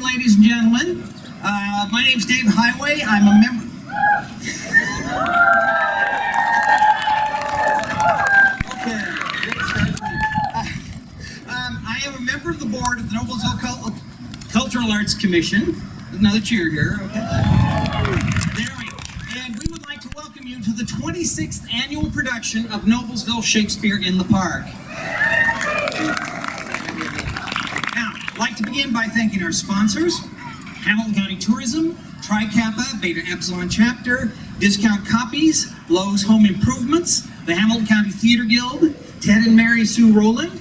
ladies and gentlemen. My name's Dave Highway. I'm a member. I am a member of the board of the Noblesville Cultural Arts Commission. Another cheer here. Okay. There we go. And we would like to welcome you to the 26th annual production of Noblesville Shakespeare in the Park. I'd like to begin by thanking our sponsors, Hamilton County Tourism, Tri Kappa, Beta Epsilon Chapter, Discount Copies, Lowe's Home Improvements, the Hamilton County Theater Guild, Ted and Mary Sue Rowland,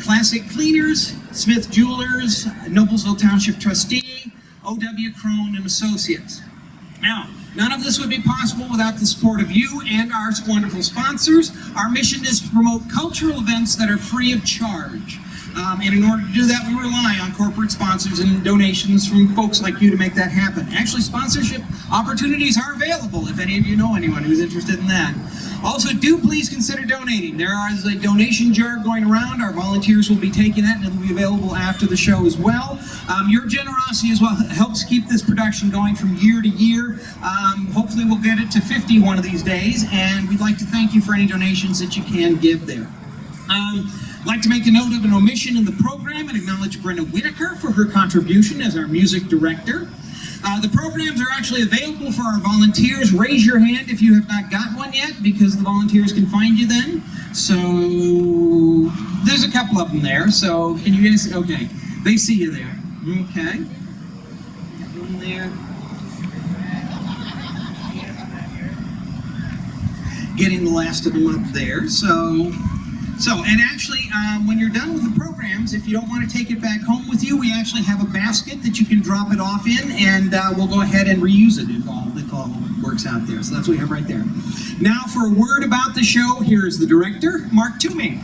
Classic Cleaners, Smith Jewelers, Noblesville Township Trustee, O.W. Crone and Associates. Now, none of this would be possible without the support of you and our wonderful sponsors. Our mission is to promote cultural events that are free of charge. And in order to do that, we rely on corporate sponsors and donations from folks like you to make that happen. Actually, sponsorship opportunities are available if any of you know anyone who's interested in that. Also, do please consider donating. There is a donation jar going around. Our volunteers will be taking that, and it will be available after the show as well. Your generosity as well helps keep this production going from year to year. Hopefully we'll get it to 50 one of these days, and we'd like to thank you for any donations that you can give there. I'd like to make a note of an omission in the program and acknowledge Brenda Whitaker for her contribution as our music director. The programs are actually available for our volunteers. Raise your hand if you have not got one yet, because the volunteers can find you then. So there's a couple of them there. So can you guys? Okay, they see you there. Okay. Get one there. Getting the last of them up there. And actually, when you're done with the programs, if you don't want to take it back home with you, we actually have a basket that you can drop it off in, and we'll go ahead and reuse it if all works out there. So that's what we have right there. Now, for a word about the show, here's the director, Mark Toomey.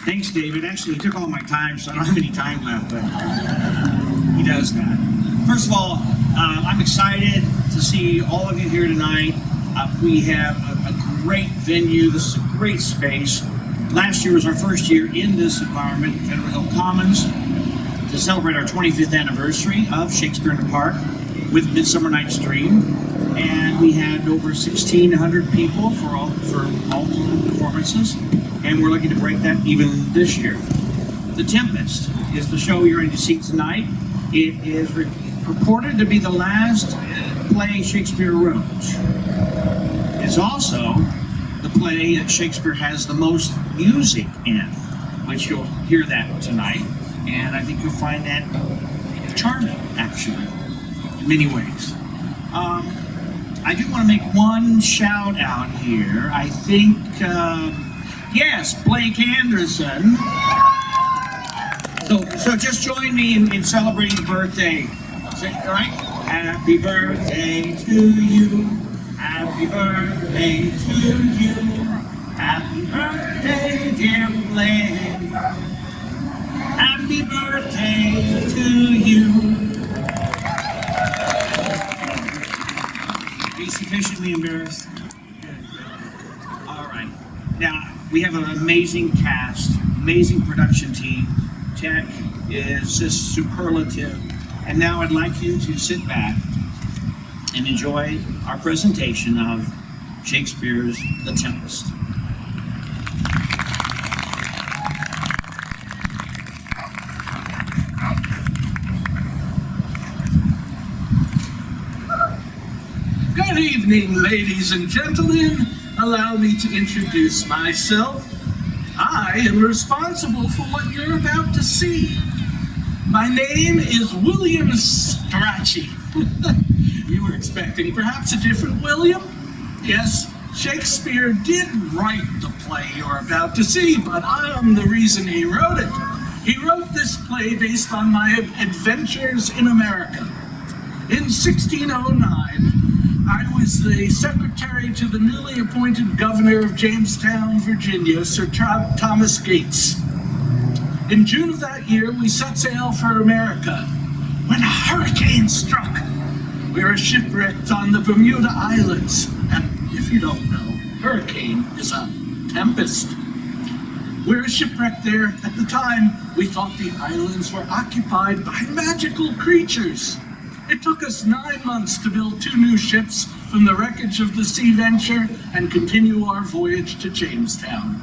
Thanks, David. Actually, he took all my time, so I don't have any time left, but he does that. First of all, I'm excited to see all of you here tonight. We have a great venue. This is a great space. Last year was our first year in this environment, Federal Hill Commons, to celebrate our 25th anniversary of Shakespeare in the Park with Midsummer Night's Dream. And we had over 1,600 people for all performances. And we're looking to break that even this year. The Tempest is the show you're going to see tonight. It is purported to be the last play Shakespeare wrote. It's also the play that Shakespeare has the most music in, which you'll hear that tonight, and I think you'll find that charming, actually, in many ways. I do want to make one shout out here. I think, yes, Blake Anderson. So just join me in celebrating the birthday. All right? Happy birthday to you. Happy birthday to you. Happy birthday, dear Blake. Happy birthday to you. Be sufficiently embarrassed? All right. Now, we have an amazing cast, amazing production team. Tech is just superlative. And now I'd like you to sit back and enjoy our presentation of Shakespeare's The Tempest. Good evening, ladies and gentlemen. Allow me to introduce myself. I am responsible for what you're about to see. My name is William Strachey. You were expecting perhaps a different William? Yes, Shakespeare did write the play you're about to see, but I am the reason he wrote it. He wrote this play based on my adventures in America. In 1609, I was the secretary to the newly appointed governor of Jamestown, Virginia, Sir Thomas Gates. In June of that year, we set sail for America when a hurricane struck. We were shipwrecked on the Bermuda Islands, and if you don't know, hurricane is a tempest. We're shipwrecked there. At the time, we thought the islands were occupied by magical creatures. It took us 9 months to build 2 new ships from the wreckage of the Sea Venture and continue our voyage to Jamestown.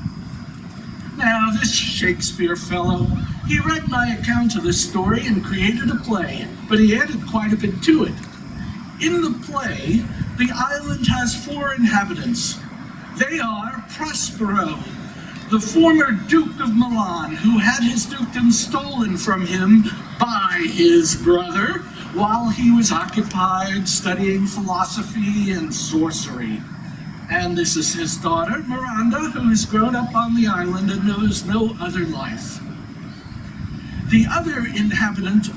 Now, this Shakespeare fellow, he read my account of the story and created a play, but he added quite a bit to it. In the play, the island has 4 inhabitants. They are Prospero, the former Duke of Milan, who had his dukedom stolen from him by his brother while he was occupied studying philosophy and sorcery. And this is his daughter, Miranda, who has grown up on the island and knows no other life. The other inhabitant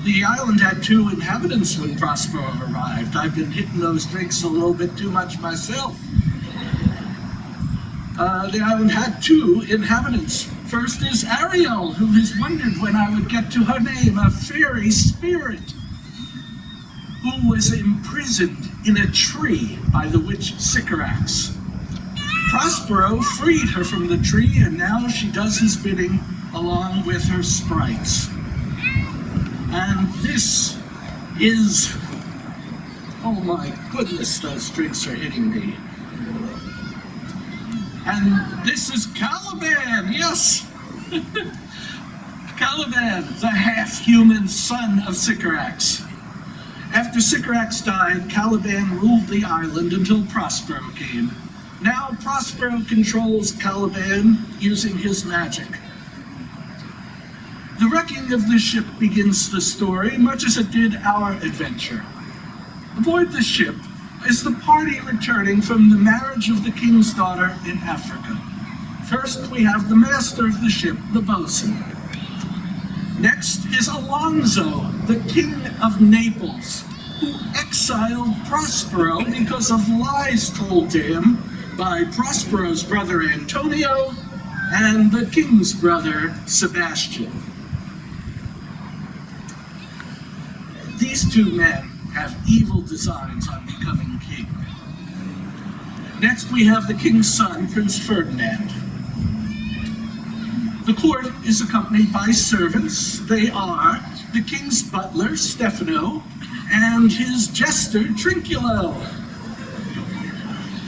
the island had 2 inhabitants when Prospero arrived. I've been hitting those drinks a little bit too much myself. The island had 2 inhabitants. First is Ariel, who has wondered when I would get to her name, a fairy spirit, who was imprisoned in a tree by the witch Sycorax. Prospero freed her from the tree, and now she does his bidding along with her sprites. And this is, oh my goodness, those drinks are hitting me. And this is Caliban, yes! Caliban, the half-human son of Sycorax. After Sycorax died, Caliban ruled the island until Prospero came. Now Prospero controls Caliban using his magic. The wrecking of the ship begins the story, much as it did our adventure. Aboard the ship is the party returning from the marriage of the king's daughter in Africa. First, we have the master of the ship, the boatswain. Next is Alonso, the king of Naples, who exiled Prospero because of lies told to him by Prospero's brother Antonio and the king's brother Sebastian. These 2 men have evil designs on becoming king. Next, we have the king's son, Prince Ferdinand. The court is accompanied by servants. They are the king's butler, Stefano, and his jester, Trinculo.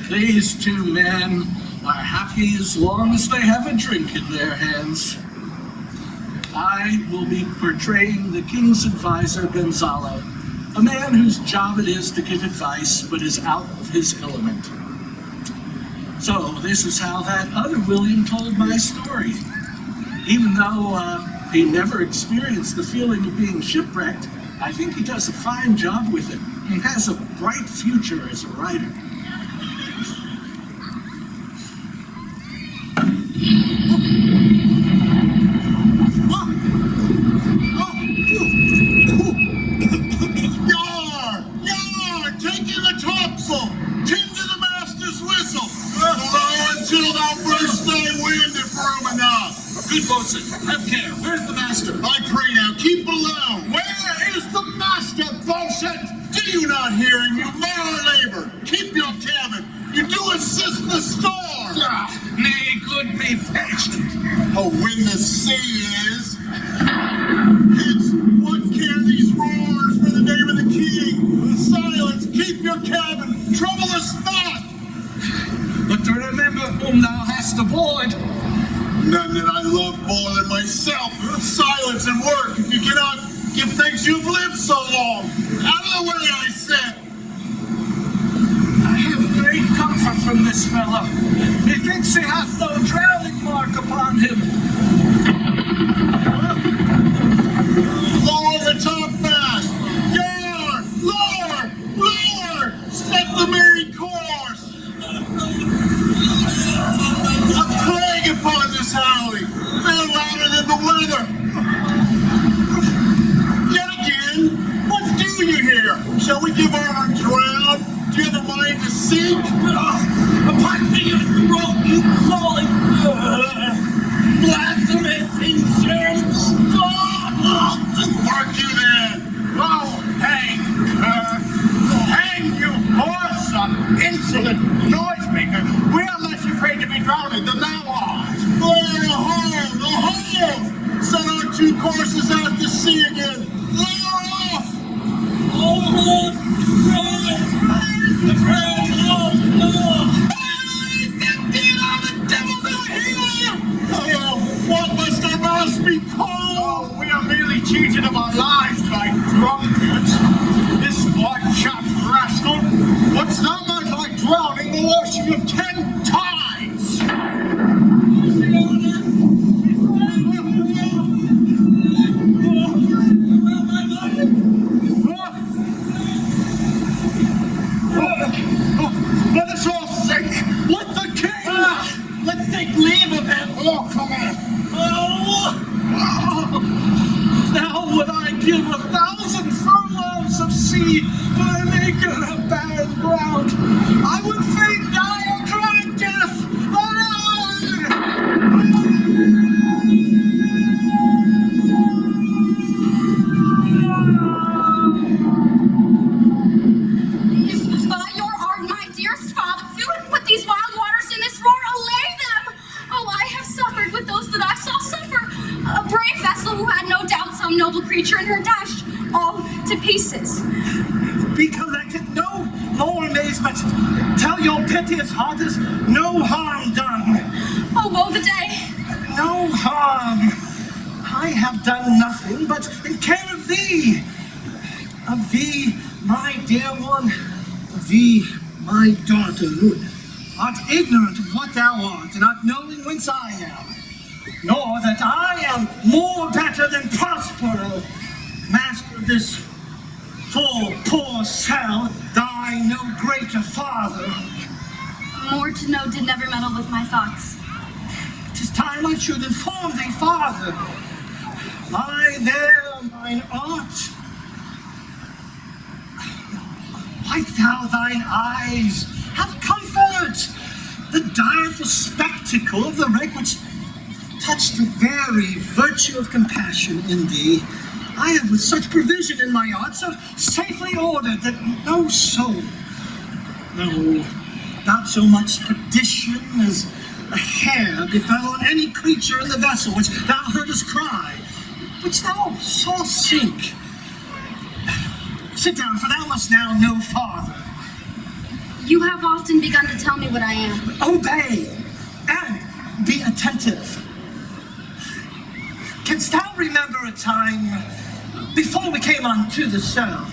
These 2 men are happy as long as they have a drink in their hands. I will be portraying the king's advisor, Gonzalo, a man whose job it is to give advice but is out of his element. So this is how that other William told my story. Even though he never experienced the feeling of being shipwrecked, I think he does a fine job with it and has a bright future as a writer. Good boatswain, have care. Where's the master? I pray now, keep below. Where is the master, boatswain? Do you not hear him? You more labor. Keep your cabin. You do assist the storm. Nay, good, be patient. Oh, when the sea is, it's what care these roars for the name of the king? Silence, keep your cabin. Trouble us not. But to remember whom thou hast aboard. None that I love more than myself. Silence and work. If you cannot give thanks you've lived so long. Out of the way, I said. I have great comfort from this fellow. Methinks he hath no drowning mark upon him. Lower the topmast. Yard! Lower! Lower! Set the merry course. A plague upon this howling. They're louder than the weather. Yet again, what do you here? Shall we give over and drown? Do you have a mind to sink? Upon me you throat, you calling blasphemous insurance. Mark you then. Oh, hang, hang you horse! son, insolent noisemaker. We're less afraid to be drowned than thou art. Ahold! Send our 2 courses out to sea again. Lay her off! What must our mass be called? We are merely cheated of our lives by drunkards. This white-chapped rascal, what's not meant by drowning the washing of 10 times? Let us all sink! Let the king! Let's take leave of him! Oh, come on! Now would I give 1,000 furlongs of sea for an acre of barren ground. I would fain die a cruel death. By your art, my dearest father, you would put these wild waters in this roar, allay them. Oh, I have suffered with those that I saw suffer. A brave vessel who had no doubt some noble creature in her dashed all to pieces. Be collected, no more amazement. Tell your piteous hearters, no harm done. Oh, woe the day. No harm. I have done nothing but in care of thee. Of thee, my dear one. Of thee, my daughter, who art ignorant of what thou art, not knowing whence I am. Nor that I am more better than Prospero, master of this full poor cell, thy no greater father. More to know did never meddle with my thoughts. 'Tis time I should inform thee, father. Lie there, mine art. Wipe thou thine eyes, have comfort. The direful spectacle of the wreck which touched the very virtue of compassion in thee, I have with such provision in my art so safely ordered that no soul, no, not so much perdition as a hair befell on any creature in the vessel which thou heardest cry, which thou sawest sink. Sit down, for thou must now know farther. You have often begun to tell me what I am. Obey and be attentive. Canst thou remember a time before we came unto the cell?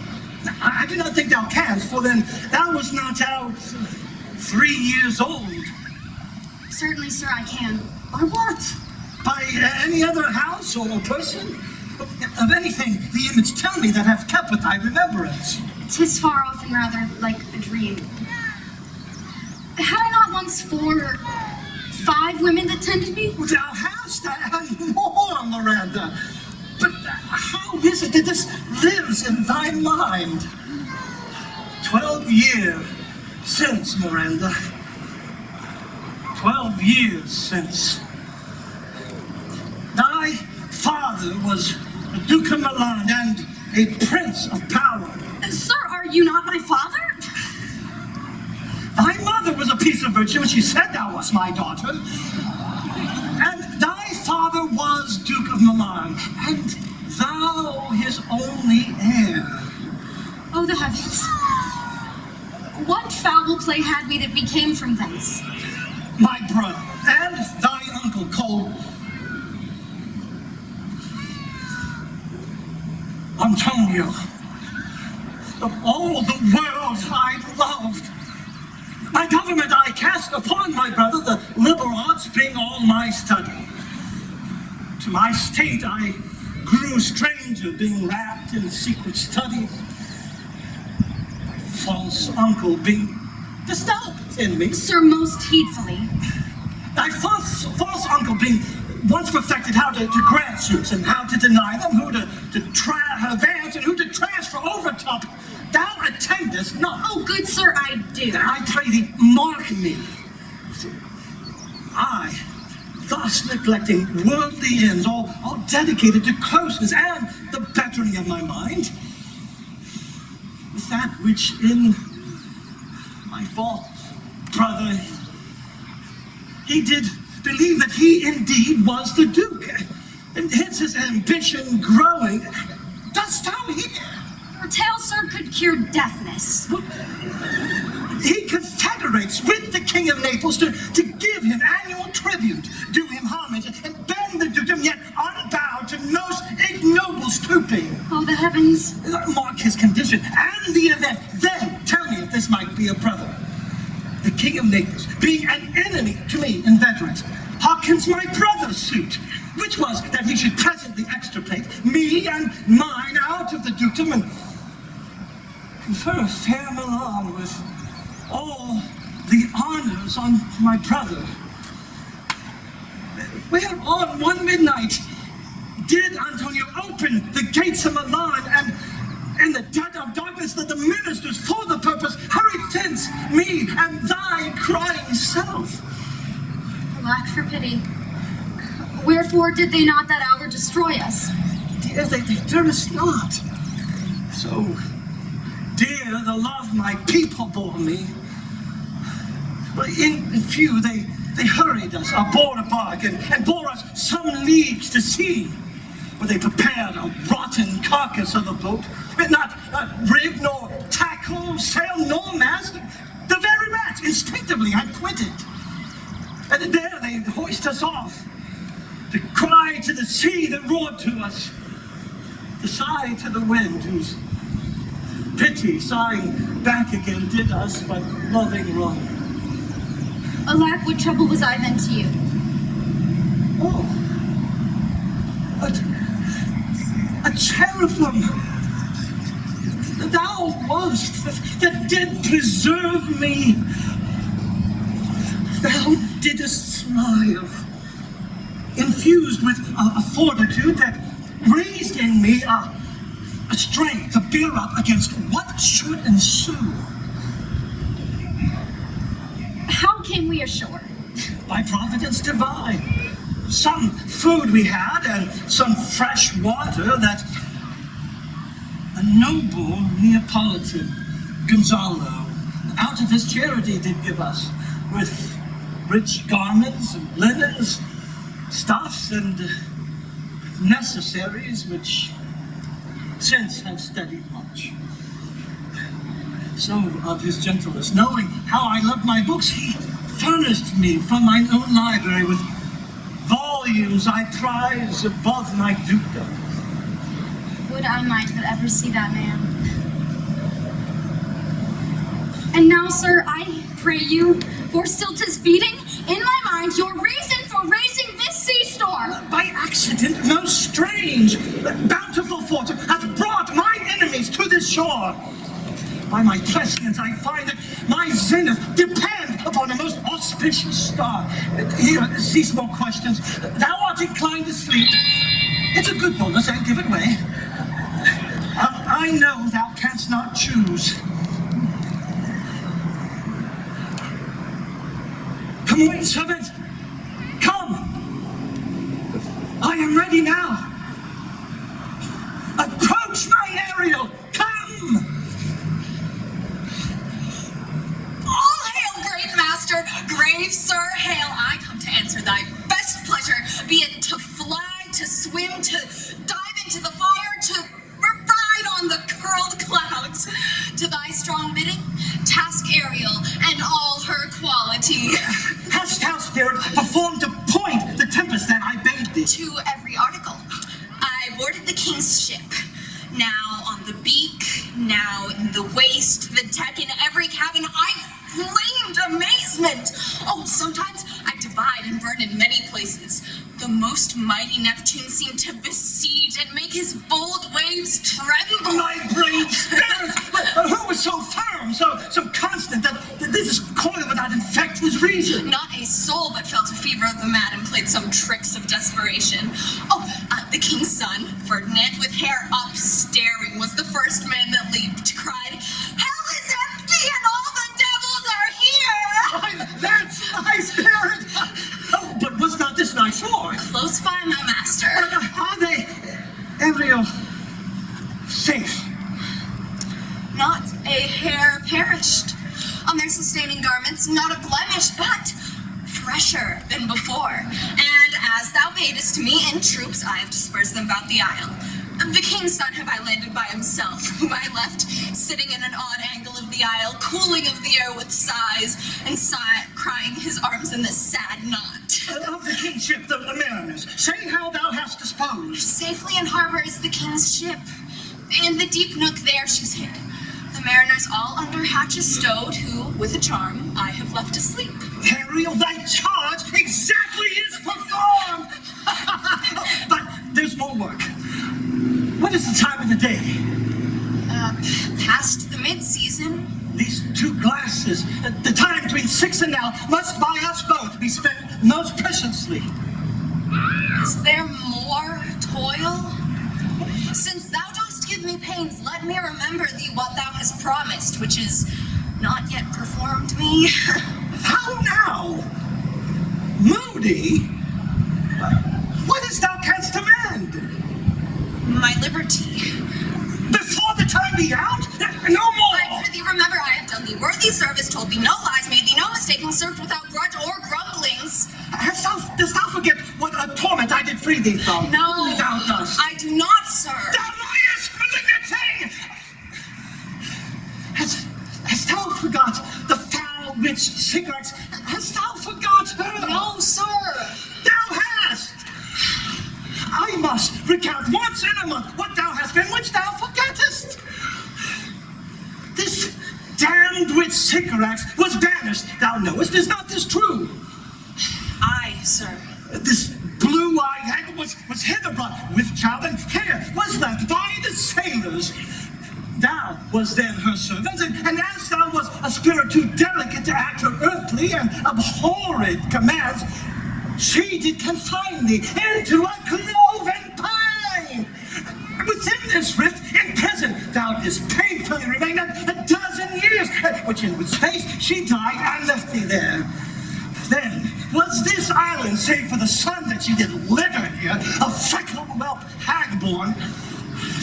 I do not think thou canst, for then thou was not out 3 years old. Certainly, sir, I can. By what? By any other house or person? Of anything the image tell me that hath kept with thy remembrance. 'Tis far off and rather like a dream. Had I not once 4 or 5 women that tended me? Thou hast and more, Miranda. But how is it that this lives in thy mind? 12 years since, Miranda. 12 years since. Thy father was a Duke of Milan and a prince of power. Sir, are you not my father? Thy mother was a piece of virtue, and she said thou wast my daughter. And thy father was Duke of Milan, and thou his only heir. Oh, the heavens. What foul play had we that we came from thence? My brother, and thy uncle called Antonio. Of all the world I loved, my government I cast upon my brother, the liberal arts being all my study. To my state I grew stranger, being wrapped in secret studies. False uncle being disturbed in me. Sir, most heedfully. Thy false uncle being once perfected how to grant suits and how to deny them, who to advance and who to transfer overtop. Thou attendest not. Oh, good sir, I do. I pray thee, mark me. I, thus neglecting worldly ends, all dedicated to closeness and the bettering of my mind, with that which in my my fault, brother. He did believe that he indeed was the Duke, and hence his ambition growing. Dost thou hear? Your tale, sir, could cure deafness. He confederates with the King of Naples to give him annual tribute, do him homage, and bend the dukedom, yet unbowed to most ignoble stooping. Oh, the heavens. Mark his condition and the event. Then tell me if this might be a brother. The King of Naples, being an enemy to me in veterans, hearkens my brother's suit, which was that he should presently extirpate me and mine out of the dukedom and confer a fair Milan with all the honors on my brother. Whereon one midnight did Antonio open the gates of Milan, and in the dead of darkness that the ministers for the purpose hurried thence, me and thy crying self. Alack for pity. Wherefore did they not that hour destroy us? Dear, they durst not. So dear the love my people bore me. But in few they hurried us aboard a bark and bore us some leagues to sea, where they prepared a rotten carcass of the boat, with not rig nor tackle, sail nor mast, the very match instinctively I quitted. And there they hoist us off, to cry to the sea that roared to us, to sigh to the wind whose pity sighing back again did us but loving wrong. Alack, what trouble was I then to you? Oh, a cherubim thou wast that did preserve me. Thou didst smile, infused with a fortitude that raised in me a strength to bear up against what should ensue. How came we ashore? By providence divine. Some food we had, and some fresh water that a noble Neapolitan, Gonzalo, out of his charity did give us, with rich garments and linens, stuffs and necessaries which since have steadied much. So of his gentleness, knowing how I loved my books, he furnished me from mine own library with volumes I prize above my dukedom. Would I might but ever see that man. And now, sir, I pray you, for still 'tis beating in my mind your reason for raising this sea storm. By accident, most strange, bountiful fortune hath brought mine enemies to this shore. By my prescience, I find that my zenith depend upon a most auspicious star. Here, cease more questions. Thou art inclined to sleep. It's a good bonus, and give it way. I know thou canst not choose. Come away, servant. Come. I am ready now. Approach my Ariel. Come. All hail, great master, grave sir, hail. I come to answer thy best pleasure, be it to fly, to swim, to dive into the fire, to ride on the curled clouds. To thy strong bidding, task Ariel and all her quality. Hast thou, spirit, performed to point the tempest that I bade thee? To every article. I boarded the king's ship. Now on the beak, now in the waist, the deck, in every cabin, I flamed amazement. Oh, sometimes I divide and burn in many places. The most mighty Neptune seemed to besiege and make his bold waves tremble. My brave spirit! Who was so firm, so constant, that this coil would not infect his reason? Not a soul but felt a fever of the mad and played some tricks of desperation. Oh, the king's son, Ferdinand, with hair up staring, was the first man that leaped, cried, "Hell is empty and all the devils are here!" That's my spirit! Oh, but was not this thy shore? Close by, my master. Are they, Ariel, safe? Not a hair perished. On their sustained fresh, but fresher than before. And as thou paidest me in troops, I have dispersed them about the isle. The king's son have I landed by himself, whom I left sitting in an odd angle of the isle, cooling of the air with sighs, and crying his arms in this sad knot. Of the kingship, the mariners, say how thou hast disposed. Safely in harbor is the king's ship. In the deep nook there she's hid. The mariners all under hatches stowed, who, with a charm, I have left asleep. Ariel, thy charge exactly is performed! But there's more work. What is the time of the day? Past the mid-season. These 2 glasses, the time between 6 and now, must by us both be spent most preciously. Is there more toil? Since thou dost give me pains, let me remember thee what thou hast promised, which is not yet performed me. How now? Moody? What is thou canst demand? My liberty. Before the time be out? No more! I prithee remember I have done thee worthy service, told thee no lies, made thee no mistaking, served without grudge or grumblings. Dost thou forget what a torment I did free thee from? No, Thou dost. I do not, sir. Thou liest, malignant! Hast thou forgot the foul witch cigarettes? Hast thou forgot her? No, sir. Thou hast! I must recount once in a month what thou hast been, which thou forgettest. This damned witch cigarettes was banished, thou knowest. Is not this true? Aye, sir. This blue-eyed hag was hither brought with child, and here was left by the sailors. Thou was then her servant, and as thou was a spirit too delicate to act her earthly and abhorred commands, she did confine thee into a cloven pine. Within this rift, in prison, thou didst painfully remain a dozen years, which in which space she died and left thee there. Then was this island, save for the sun that she did litter here, a freckle whelp hag-born,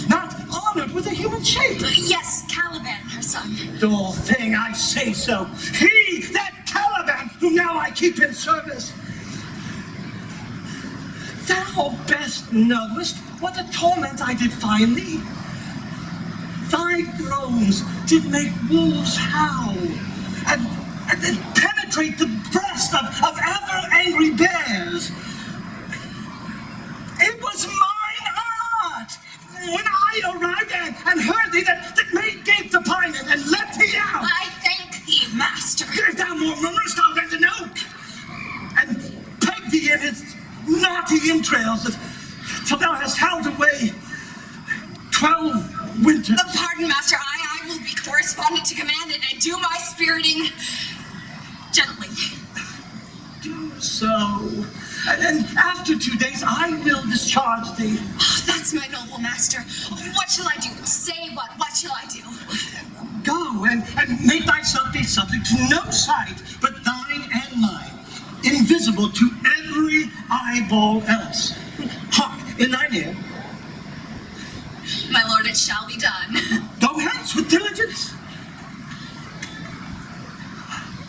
not honored with a human shape? Yes, Caliban, her son. Dull thing, I say so. He, that Caliban, whom now I keep in service. Thou best knowest what a torment I did find thee. Thy groans did make wolves howl, and penetrate the breast of ever angry bears. It was mine art when I arrived and heard thee that made gape the pine and let thee out. I thank thee, master. If thou more murmurest, I'll rend an oak and peg thee in its knotty entrails till thou hast howled away 12 winters. Pardon, master, I will be correspondent to command it and do my spiriting gently. Do so. And after 2 days, I will discharge thee. Oh, that's my noble master. What shall I do? Say what? What shall I do? Go and make thyself be subject to no sight but thine and mine, invisible to every eyeball else. Hark, in thine ear. My lord, it shall be done. Go hence with diligence.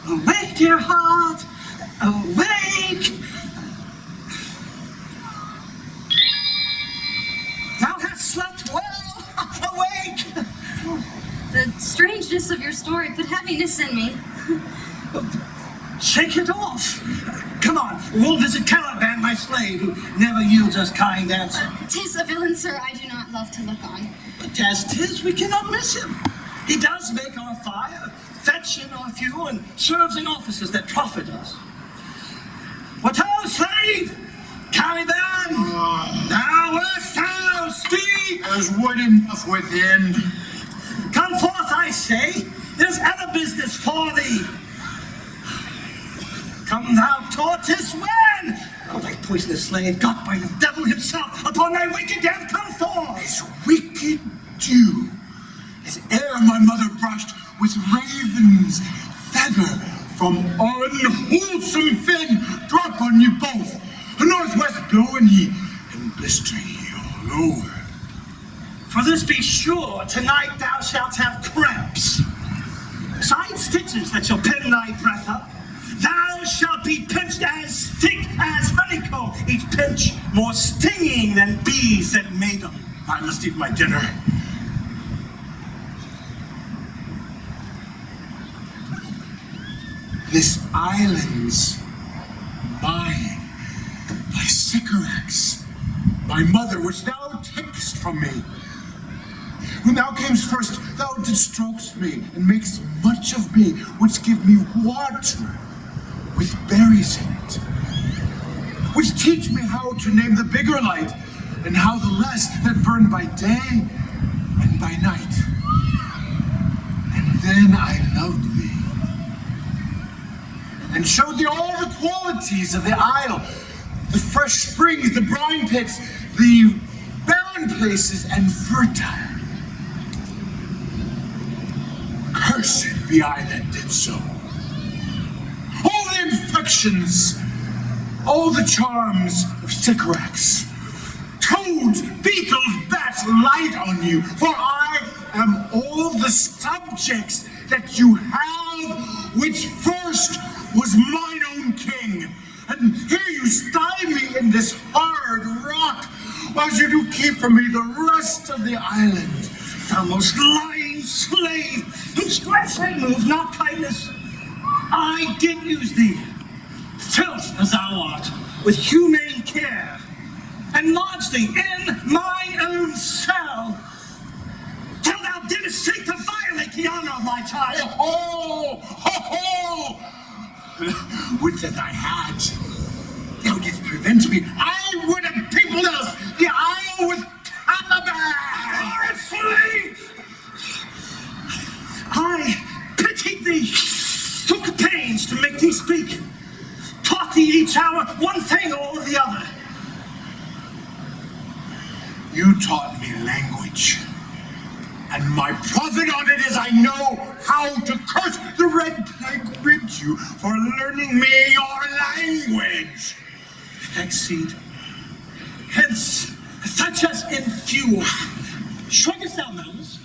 Awake, dear heart, awake. Thou hast slept well, awake. The strangeness of your story put heaviness in me. Shake it off. Come on, we'll visit Caliban, my slave, who never yields us kind answer. 'Tis a villain, sir, I do not love to look on. But as 'tis, we cannot miss him. He does make our fire, fetch in our fuel, and serves in offices that profit us. What ho, slave! Caliban! Now art thou, speak! There's wood enough within. Come forth, I say. There's other business for thee. Come thou, tortoise, when? Oh, thy poisonous slave, got by the devil himself, upon thy wicked dam come forth. As wicked dew, as ere my mother brushed with raven's feather from unwholesome fen, drop on ye both, a northwest blowing ye, and blistering ye all over. For this be sure, tonight thou shalt have cramps. Side stitches that shall pen thy breath up, Thou shalt be pinched as thick as honeycomb, each pinch more stinging than bees that made them. I must eat my dinner. This island's mine, by Sycorax, my mother, which thou takest from me. When thou camest first, thou didst strokes me, and makest much of me, which give me water with berries in it, which teach me how to name the bigger light, and how the less that burn by day and by night. And then I loved thee, and showed thee all the qualities of the isle, the fresh springs, the brine pits, the barren places, and fertile. Cursed be I that did so. All the infections, all the charms of Sycorax, toads, beetles, bats, light on you, for I am all the subjects that you have, which first was mine own king. And here you stye me in this hard rock, whilst you do keep from me the rest of the island. Thou most lying slave, whose stripes I move, not kindness. I did use thee, filth as thou art, with humane care, and lodged thee in my own cell, till thou didst seek to violate the honor of my child. Ho, ho, ho! Would that I had. Thou didst prevent me. I would have peopled us, the isle with calabash! Or a slave! I pitied thee, took pains to make thee speak, taught thee each hour one thing or the other. You taught me language, and my profit on it is I know how to curse the red plague rid you for learning me your language. Exceed. Hence, such as in fuel. Shruggest thou those?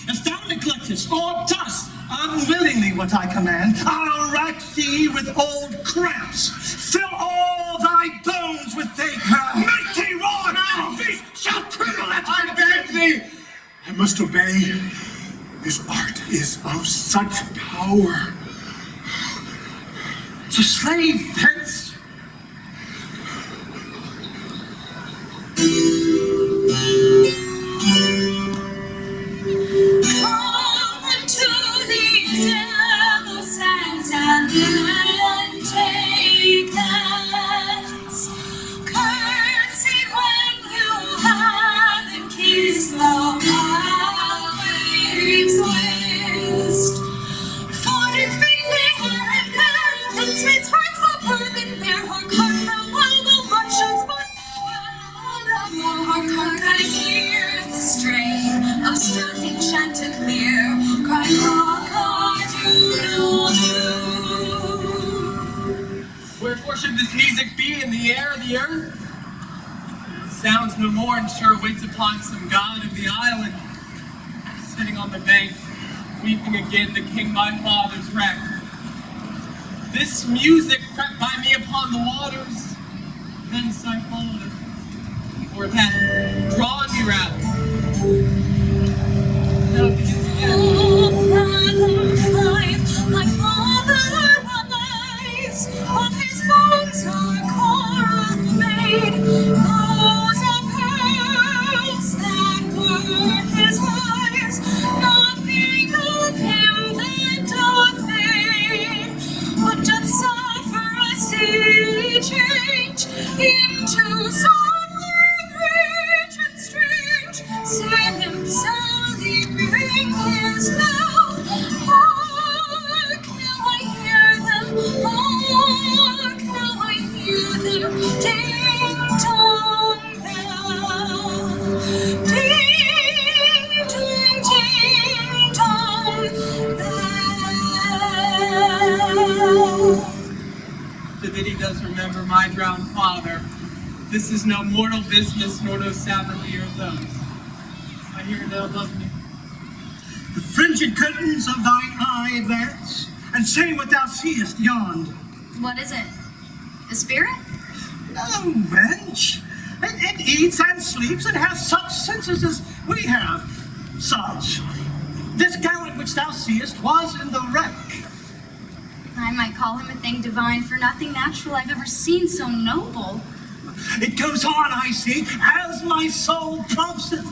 If thou neglectest or dost unwillingly what I command, I'll rack thee with old cramps, fill all thy bones with ache, make thee roar, and beast shall tremble at I beg thee, I must obey. This art is of such power. to slave thence. Come to these yellow sands and then take thence. Curtsy when you have the keys, the waves waste. For if they had parents, its rights the burden bear her cut the while the Russians but her cut I hear the strain of starting chanticleer, cry cock-a-doodle-doo. Wherefore should this music be in the air of the earth? Sounds no more, and sure waits upon some god of the island, sitting on the bank, weeping again the king my father's wreck. This music crept by me upon the waters, thence I followed it, or it hath drawn me rather. Now it begins again. My father lies, of his bones are coral made, those of pearls that were his eyes, nothing of him that doth fade, but doth suffer a silly change into something rich and strange, save himself he bring his love. Hark, now I hear them, hark, now I hear them, ding dong bell, ding dong bell. The biddy does remember my drowned father. This is no mortal business, nor no Sabbath year of those. I hear thou love me. The fringed curtains of thine eye advance, and say what thou seest yond. What is it? A spirit? No, wench. It eats and sleeps and has such senses as we have. Such. This gallant which thou seest was in the wreck. I might call him a thing divine, for nothing natural I've ever seen so noble. It goes on, I see, as my soul prompts it.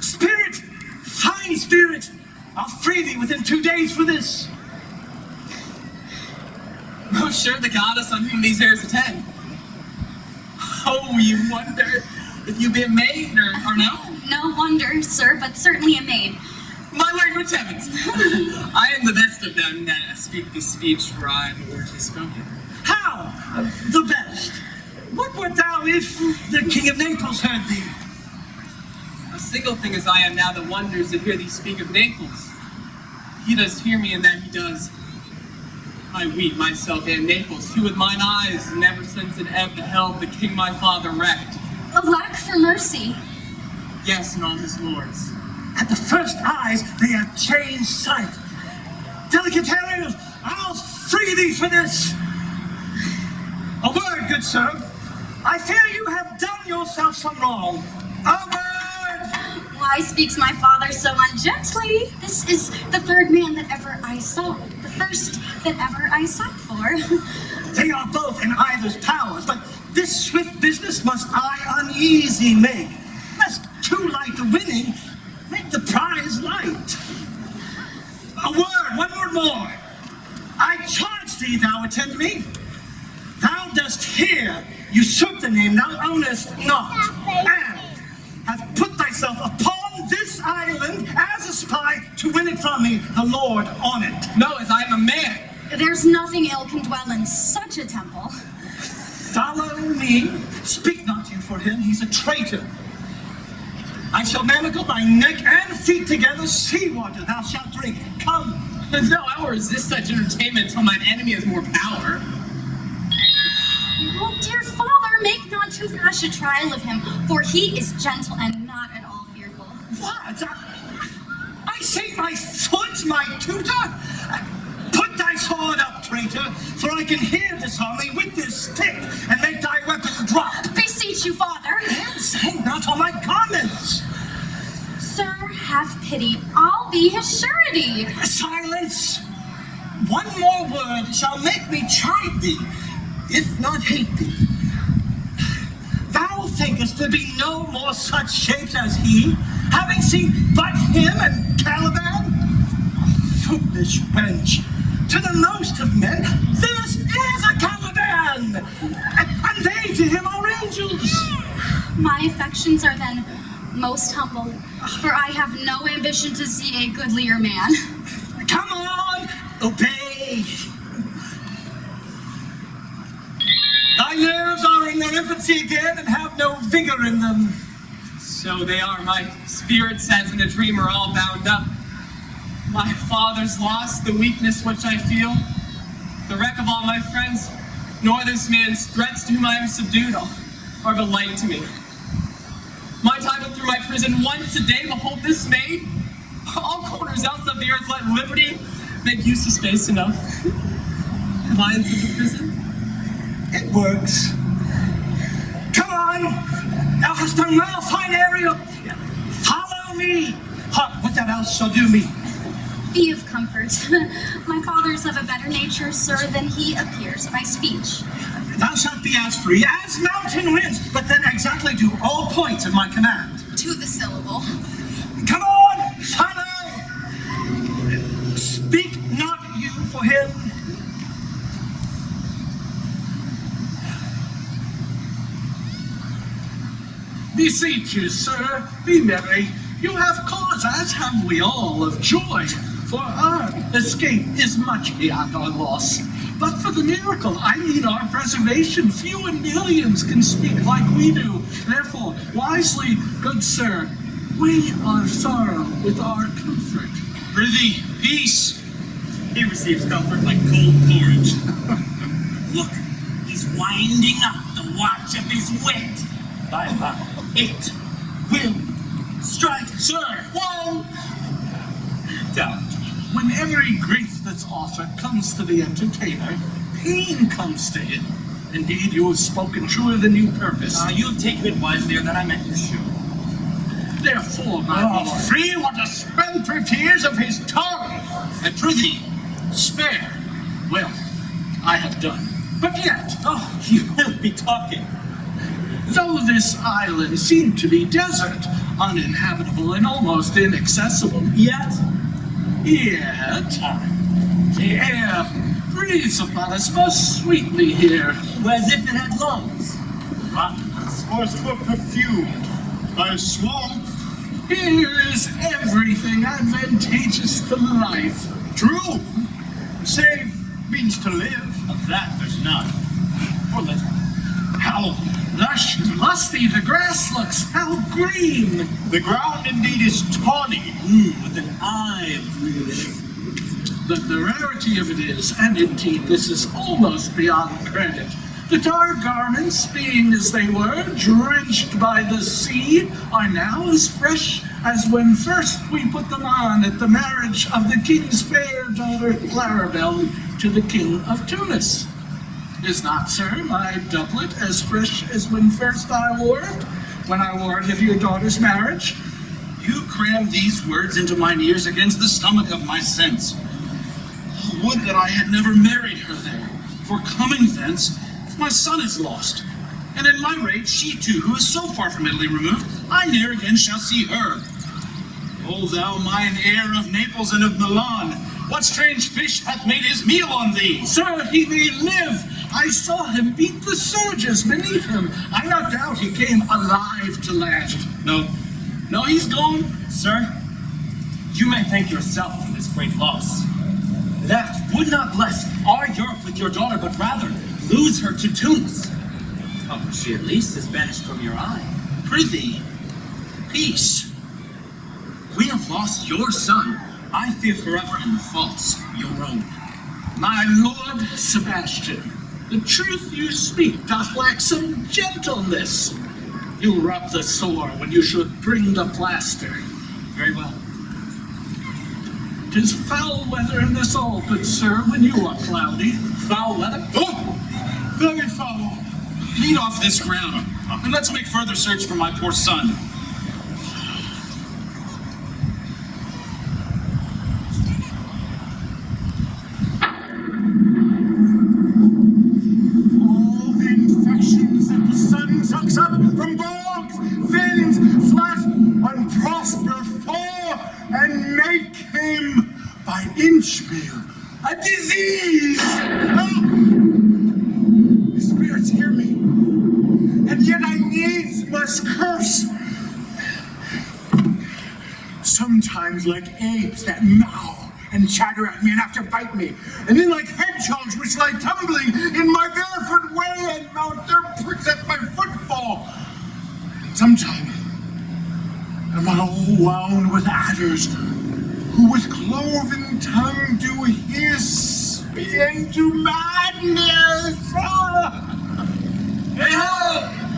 Spirit, fine spirit, I'll free thee within 2 days for this. Oh, sure, the goddess on whom these airs attend. Oh, you wonder if you be a maid or no? No wonder, sir, but certainly a maid. My language heavens! I am the best of them that speak the speech where I am the word is spoken. How? The best. What wert thou if the King of Naples heard thee? A single thing as I am now that wonders to hear thee speak of Naples. He does hear me, and that he does. I weep myself and Naples, who with mine eyes never since it ever beheld the king my father wrecked. Alack for mercy. Yes, and all his lords. At the first eyes, they have changed sight. Delicate Ariel, I'll free thee for this. A word, good sir. I fear you have done yourself some wrong. A word! Why speaks my father so ungently? This is the third man that ever I saw, the first that ever I sought for. They are both in either's powers, but this swift business must I uneasy make. Lest too light the winning, make the prize light. A word, one word more. I charge thee, thou attend me. Thou dost here usurp the name thou ownest not, and hast put thyself upon this island as a spy to win it from me, the Lord on it. No, as I am a man. There's nothing ill can dwell in such a temple. Follow me. Speak not you for him, he's a traitor. I shall manacle thy neck and feet together, sea water thou shalt drink. Come. No, I will resist such entertainment till mine enemy has more power. Oh, dear father, make not too rash a trial of him, for he is gentle and not at all fearful. What? I say my foot, my tutor? Put thy sword up, traitor, for I can hear this army with this stick, and make thy weapon drop. Beseech you, father. Hands hang not on my garments. Sir, have pity. I'll be his surety. Silence. One more word shall make me chide thee, if not hate thee. Thou thinkest there be no more such shapes as he, having seen but him and Caliban? Foolish wench. To the most of men, this is a Caliban, and they to him are angels. My affections are then most humble, for I have no ambition to see a goodlier man. Come on, obey. Thy nerves are in their infancy again and have no vigor in them. So they are. My spirit says in a dream are all bound up. My father's loss, the weakness which I feel, the wreck of all my friends, nor this man's threats to whom I am subdued are but light to me. Might I but through my prison once a day behold this maid? All corners else of the earth let liberty make use of space enough. Am I in such a prison? It works. Come on! Thou hast done well, fine Ariel! Follow me! Hark, what that else shall do me. Be of comfort. My father is of a better nature, sir, than he appears by speech. Thou shalt be as free as mountain winds, but then exactly do all points of my command. To the syllable. Come on, follow! Speak not you for him. Beseech you, sir, be merry. You have cause, as have we all, of joy, for our escape is much beyond our loss. But for the miracle, I mean our preservation. Few in millions can speak like we do. Therefore, wisely, good sir, weigh our sorrow with our comfort. Prithee, peace. He receives comfort like cold porridge. Look, he's winding up the watch of his wit. By vow, it will strike. Sir, Whoa! Doubt. when every grief that's offered comes to the entertainer, pain comes to him. Indeed, you have spoken truer than you purposed. You have taken it wisely, that I meant to show. Therefore, my lord, Free what a spendthrift he is of his tongue! I prithee, spare. Well, I have done. But yet, You will be talking. though this island seemed to be desert, uninhabitable and almost inaccessible, yet, the air breathes upon us most sweetly here. As if it had lungs. Or as it were perfumed by a swamp. Here is everything advantageous to life. True. Save means to live. Of that there's none. For little. How lush and lusty the grass looks, how green! The ground indeed is tawny. With an eye of relief. But the rarity of it is, and indeed this is almost beyond credit, that our garments, being as they were, drenched by the sea, are now as fresh as when first we put them on at the marriage of the king's fair daughter Clarabelle to the king of Tunis. Is not, sir, my doublet as fresh as when first I wore it, when I wore it at your daughter's marriage? You cram these words into mine ears against the stomach of my sense. Would that I had never married her there, for coming thence, my son is lost. And in my rage, she too, who is so far from Italy removed, I ne'er again shall see her. O thou mine heir of Naples and of Milan, what strange fish hath made his meal on thee? Sir, he may live. I saw him beat the soldiers beneath him. I not doubt he came alive to land. No, he's gone. Sir, you may thank yourself for this great loss. That would not bless our Europe with your daughter, but rather lose her to Tunis. Oh, she at least is banished from your eye. Prithee, peace. We have lost your son. I fear forever in the faults your own. My lord Sebastian, the truth you speak doth lack some gentleness. You rub the sore when you should bring the plaster. Very well. 'Tis foul weather in this all, good sir, when you are cloudy. Foul weather? Oh! Very foul. Lead off this ground, and let's make further search for my poor son. All the infections that the sun sucks up from bogs, fins, flat, unprosper for, and make him by inchmeal a disease. Ah! The spirits hear me, and yet I needs must curse. Sometimes like apes that meow and chatter at me and after bite me, and then like hedgehogs which lie tumbling in my barefoot way and mount their pricks at my footfall. Sometimes am I all wound with adders, who with cloven tongue do hiss me into madness.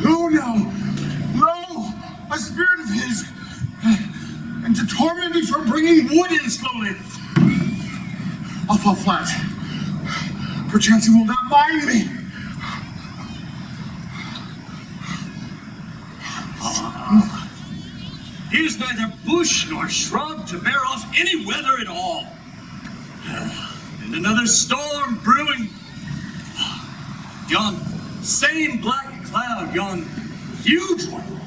Lo now, lo, a spirit of his, and to torment me for bringing wood in slowly. I'll fall flat. Perchance he will not mind me. He is neither bush nor shrub to bear off any weather at all. And another storm brewing. Yon same black cloud, yon huge one,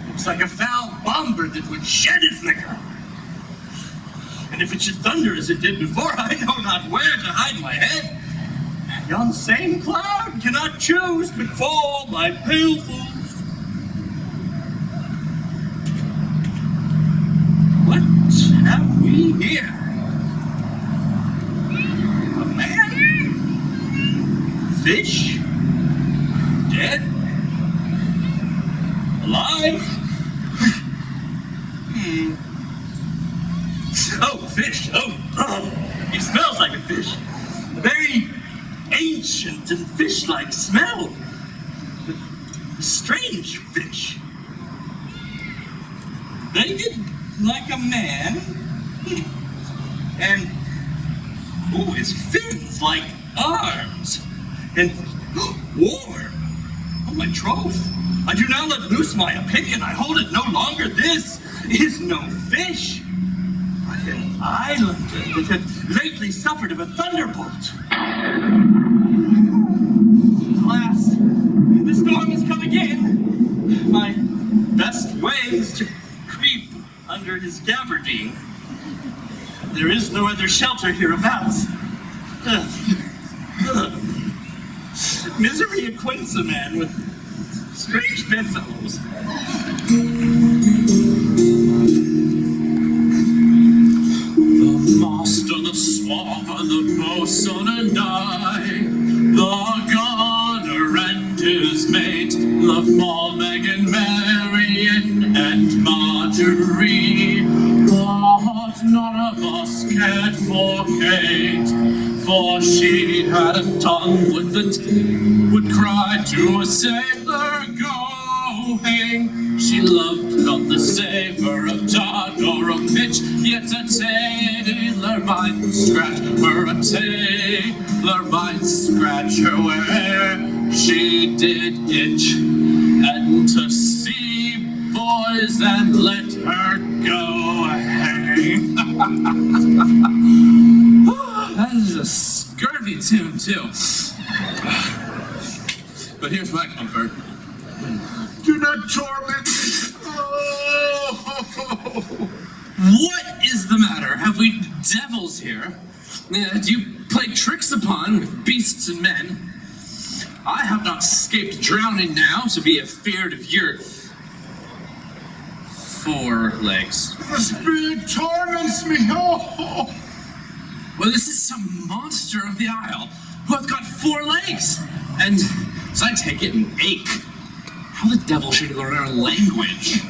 looks like a foul bomber that would shed its liquor. And if it should thunder as it did before, I know not where to hide my head. Yon same cloud cannot choose but fall by pailfuls. What have we here? A man? Fish? Dead? Alive? Oh, fish. Oh, he smells like a fish. A very ancient and fish-like smell. A strange fish. Naked like a man. And Oh, his fins like arms. And warm. Oh, my troth. I do now let loose my opinion. I hold it no longer. This is no fish, but an islander that had lately suffered of a thunderbolt. Alas, the storm has come again. My best way is to creep under his gabardine. There is no other shelter hereabouts. Misery acquaints a man with strange bedfellows. The master, the swab, the boatswain, and I, the gunner and his mate, love Paul, Megan, Marion, and Marjorie. But none of us cared for Kate, for she had a tongue with the would cry to a sailor going. She loved not the savor of tar or of pitch, yet a tailor might scratch her, a tailor might scratch her where she did itch. And to see boys and let her go hang. That is a scurvy tune, too. But here's my comfort. Do not torment me. Oh. What is the matter? Have we devils here? Do you play tricks upon with beasts and men? I have not escaped drowning now to be afeard of your 4 legs. The spirit torments me. Oh. Well, this is some monster of the Isle who hath got 4 legs, and as I take it, an ache. How the devil should he learn our language?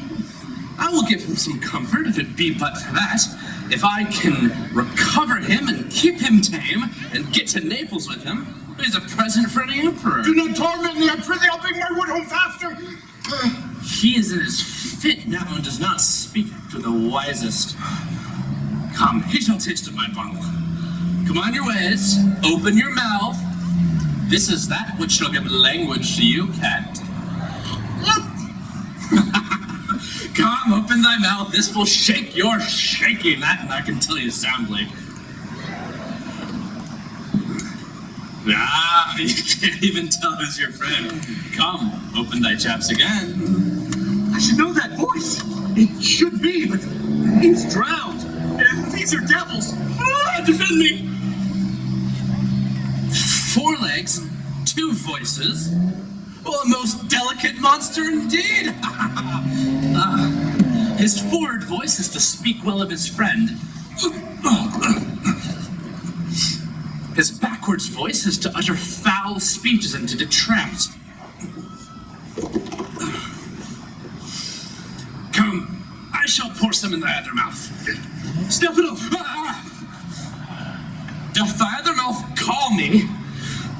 I will give him some comfort, if it be but for that. If I can recover him and keep him tame and get to Naples with him, he's a present for the emperor. Do not torment me, I prithee, I'll bring my wood home faster. He is in his fit now and does not speak to the wisest. Come, he shall taste of my bottle. Come on your ways, open your mouth. This is that which shall give language to you, cat. Come, open thy mouth, this will shake your shaking, that I can tell you soundly. Ah, you can't even tell who's your friend. Come, open thy chaps again. I should know that voice. It should be, but he's drowned. These are devils. Ah, defend me. 4 legs, 2 voices. Well, a most delicate monster indeed. His forward voice is to speak well of his friend. His backwards voice is to utter foul speeches and to detract. Come, I shall pour some in thy other mouth. Stefano! Doth thy other mouth call me?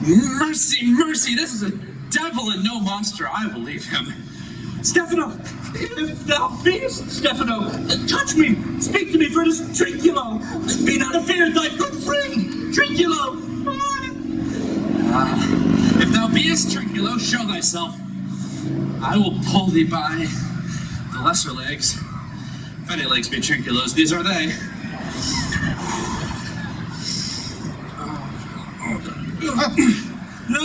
Mercy, mercy, this is a devil and no monster. I will leave him. Stefano, if thou beest, Stefano, touch me, speak to me, for it is Trinculo. Be not afeard, thy good friend, Trinculo. If thou beest Trinculo, show thyself. I will pull thee by the lesser legs. If any legs be Trinculos, these are they. No.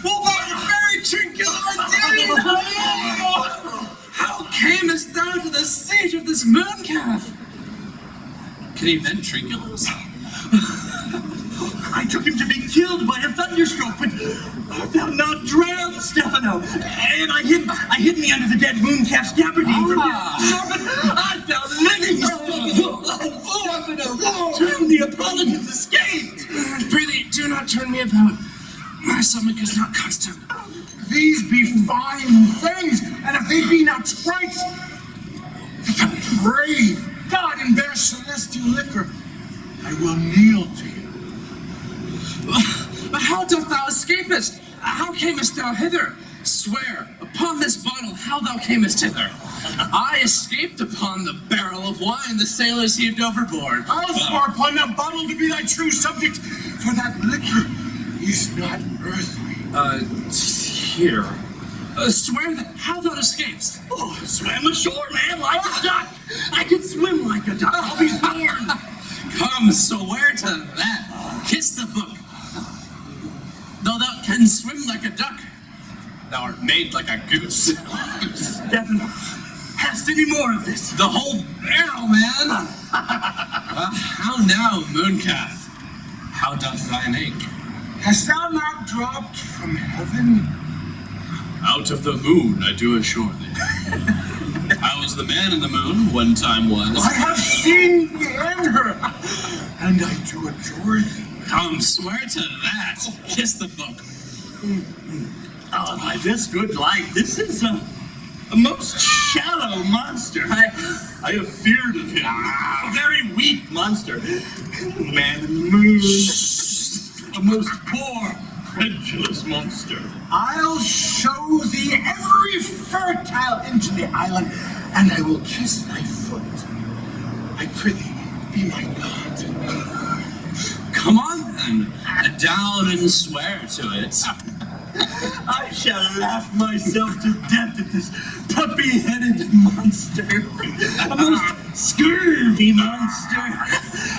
Well, very Trinculo indeed! How camest thou to the siege of this mooncalf? Can he vent Trinculos? I took him to be killed by a thunderstroke, but art thou not drowned, Stefano? And I hid me under the dead mooncalf's gabardine from his serpent. Art thou living, Stefano? Stefano, turn thee upon it has escaped. Prithee, do not turn me about. My stomach is not constant. These be fine things, and if they be not sprites, pray God and bear celestial liquor, I will kneel to you. How doth thou escapest? How camest thou hither? Swear upon Upon this bottle, how thou camest hither? I escaped upon the barrel of wine the sailors heaved overboard. I'll swear upon that bottle to be thy true subject, for that liquor is not earthly. Here. Swear that how thou escapest. Oh, swam ashore, man, like a duck. I could swim like a duck. I'll be sworn. Come, swear to that. Kiss the book. Though thou canst swim like a duck, thou art made like a goose. Stephen, hast any more of this? The whole barrel, man. How now, mooncalf? How doth thine ache? Hast thou not dropped from heaven? Out of the moon, I do assure thee. I was the man in the moon, one time was. I have seen thee and her, and I do adore thee. Come, swear to that. Kiss the book. Oh, my, this good life. This is a most shallow monster. I have feared of him. A very weak monster. Man in the moon. A most poor, credulous monster. I'll show thee every fertile inch of the island, and I will kiss thy foot. I prithee, be my God. Come on then, down and swear to it. I shall laugh myself to death at this puppy-headed monster. A most scurvy monster.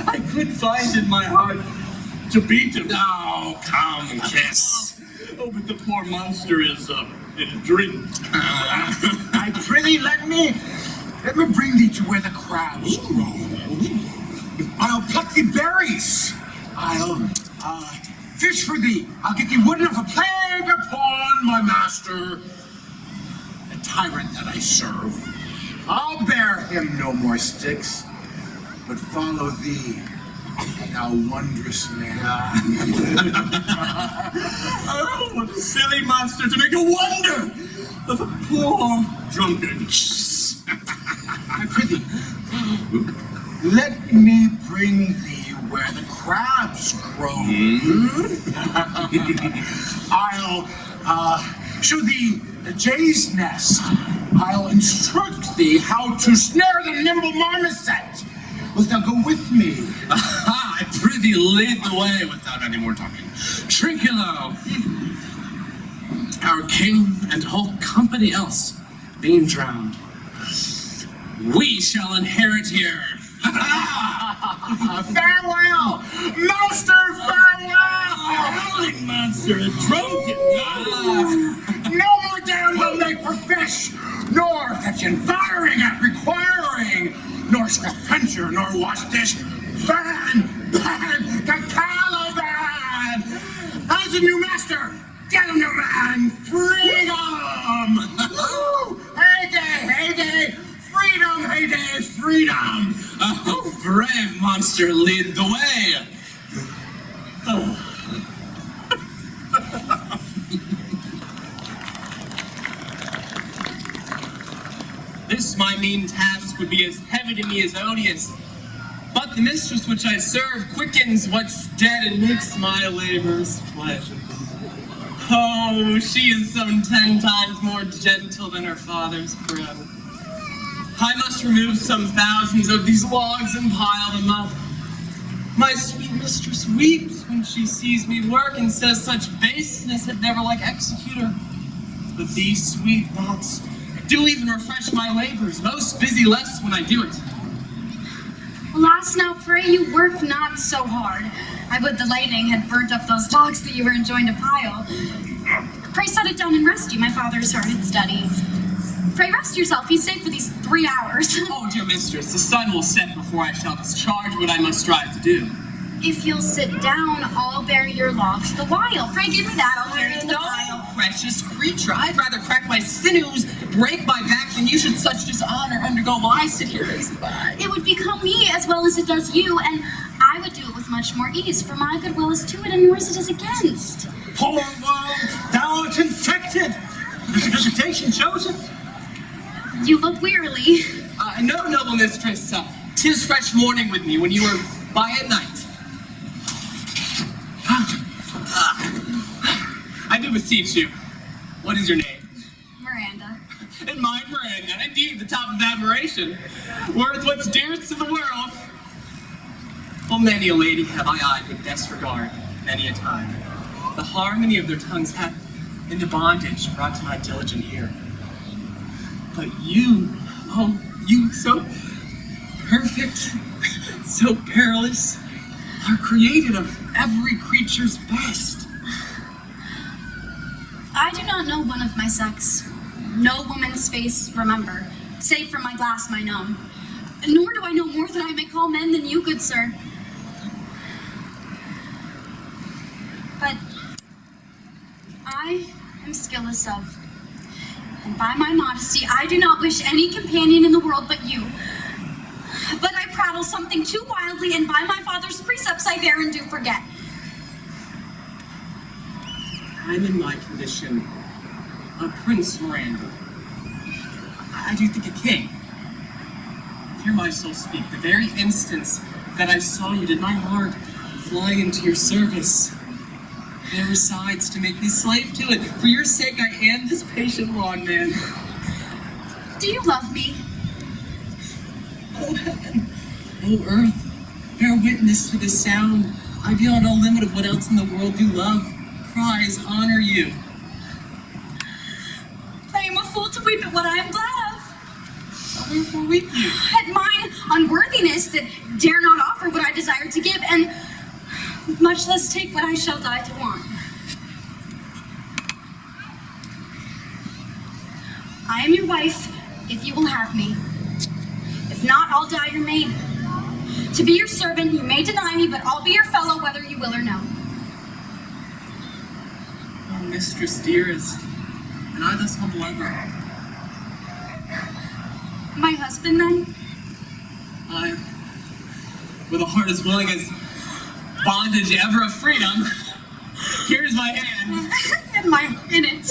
I could find in my heart to beat him. Now, come, kiss. Oh, but the poor monster is in a drink. I prithee, let me bring thee to where the crabs grow. I'll pluck thee berries. I'll fish for thee. I'll get thee wood enough a plague upon my master, the tyrant that I serve. I'll bear him no more sticks, but follow thee, thou wondrous man. Oh, what a silly monster to make a wonder of a poor drunkard. I prithee, let me bring thee where the crabs grow. I'll show thee the jay's nest. I'll instruct thee how to snare the nimble marmoset. Wilt thou go with me? I prithee lead the way without any more talking. Trinculo, our king and whole company else being drowned, we shall inherit here. Farewell, master, farewell! Howling monster, a drunken. No more dam will make for fish, nor fetching firing at requiring, nor scrap trencher, nor wash dish. Ban, Calaban! As a new master, get him to man, freedom! Woo! Heyday, freedom, heyday, freedom! Oh, brave monster, lead the way. This my mean task would be as heavy to me as odious. But the mistress which I serve quickens what's dead and makes my labors pleasurable. Oh, she is some 10 times more gentle than her father's brother. I must remove some thousands of these logs and pile them up. My sweet mistress weeps when she sees me work and says such baseness had never like execute her. But these sweet thoughts do even refresh my labors, most busy less when I do it. Alas, now pray you work not so hard. I would the lightning had burnt up those logs that you were enjoined to pile. Pray set it down and rest you, my father's hard study. Pray rest yourself, he's safe for these 3 hours. Oh, dear mistress, the sun will set before I shall discharge what I must strive to do. If you'll sit down, I'll bear your logs the while. Pray give me that, I'll carry it to the pile. Precious creature, I'd rather crack my sinews, break my back, than you should such dishonor undergo while I sit here racing by. It would become me as well as it does you, and I would do it with much more ease, for my goodwill is to it, and yours it is against. Poor world, thou art infected. This visitation shows it. You look wearily. No, noble mistress, 'tis fresh morning with me when you were by at night. I do beseech you, what is your name? Miranda. and indeed the top of admiration, worth what's dearest to the world. Full many a lady have I eyed with disregard, many a time. The harmony of their tongues hath into bondage brought to my diligent ear. But you, oh, you so perfect, so perilous, are created of every creature's best. I do not know one of my sex. No woman's face remember, save from my glass mine own. Nor do I know more than I may call men than you, good sir. But I am skilless of, and by my modesty, I do not wish any companion in the world but you. But I prattle something too wildly, and by my father's precepts I dare and do forget. I'm in my condition a Prince Miranda. I do think a king. Hear my soul speak. The very instance that I saw you did my heart fly into your service. There resides to make me slave to it. For your sake I am this patient bondman. Do you love me? Oh heaven, oh earth, bear witness to this sound. I beyond all limit of what else in the world do love. Cries honor you. I am a fool to weep at what I am glad of. Wherefore weep you? At mine unworthiness that dare not offer what I desire to give, and much less take what I shall die to want. I am your wife, if you will have me. If not, I'll die your maid. To be your servant, you may deny me, but I'll be your fellow whether you will or no. Oh, mistress dearest, and I thus humble ever. My husband, then? I, with a heart as willing as bondage ever of freedom, here's my hand. And my in it.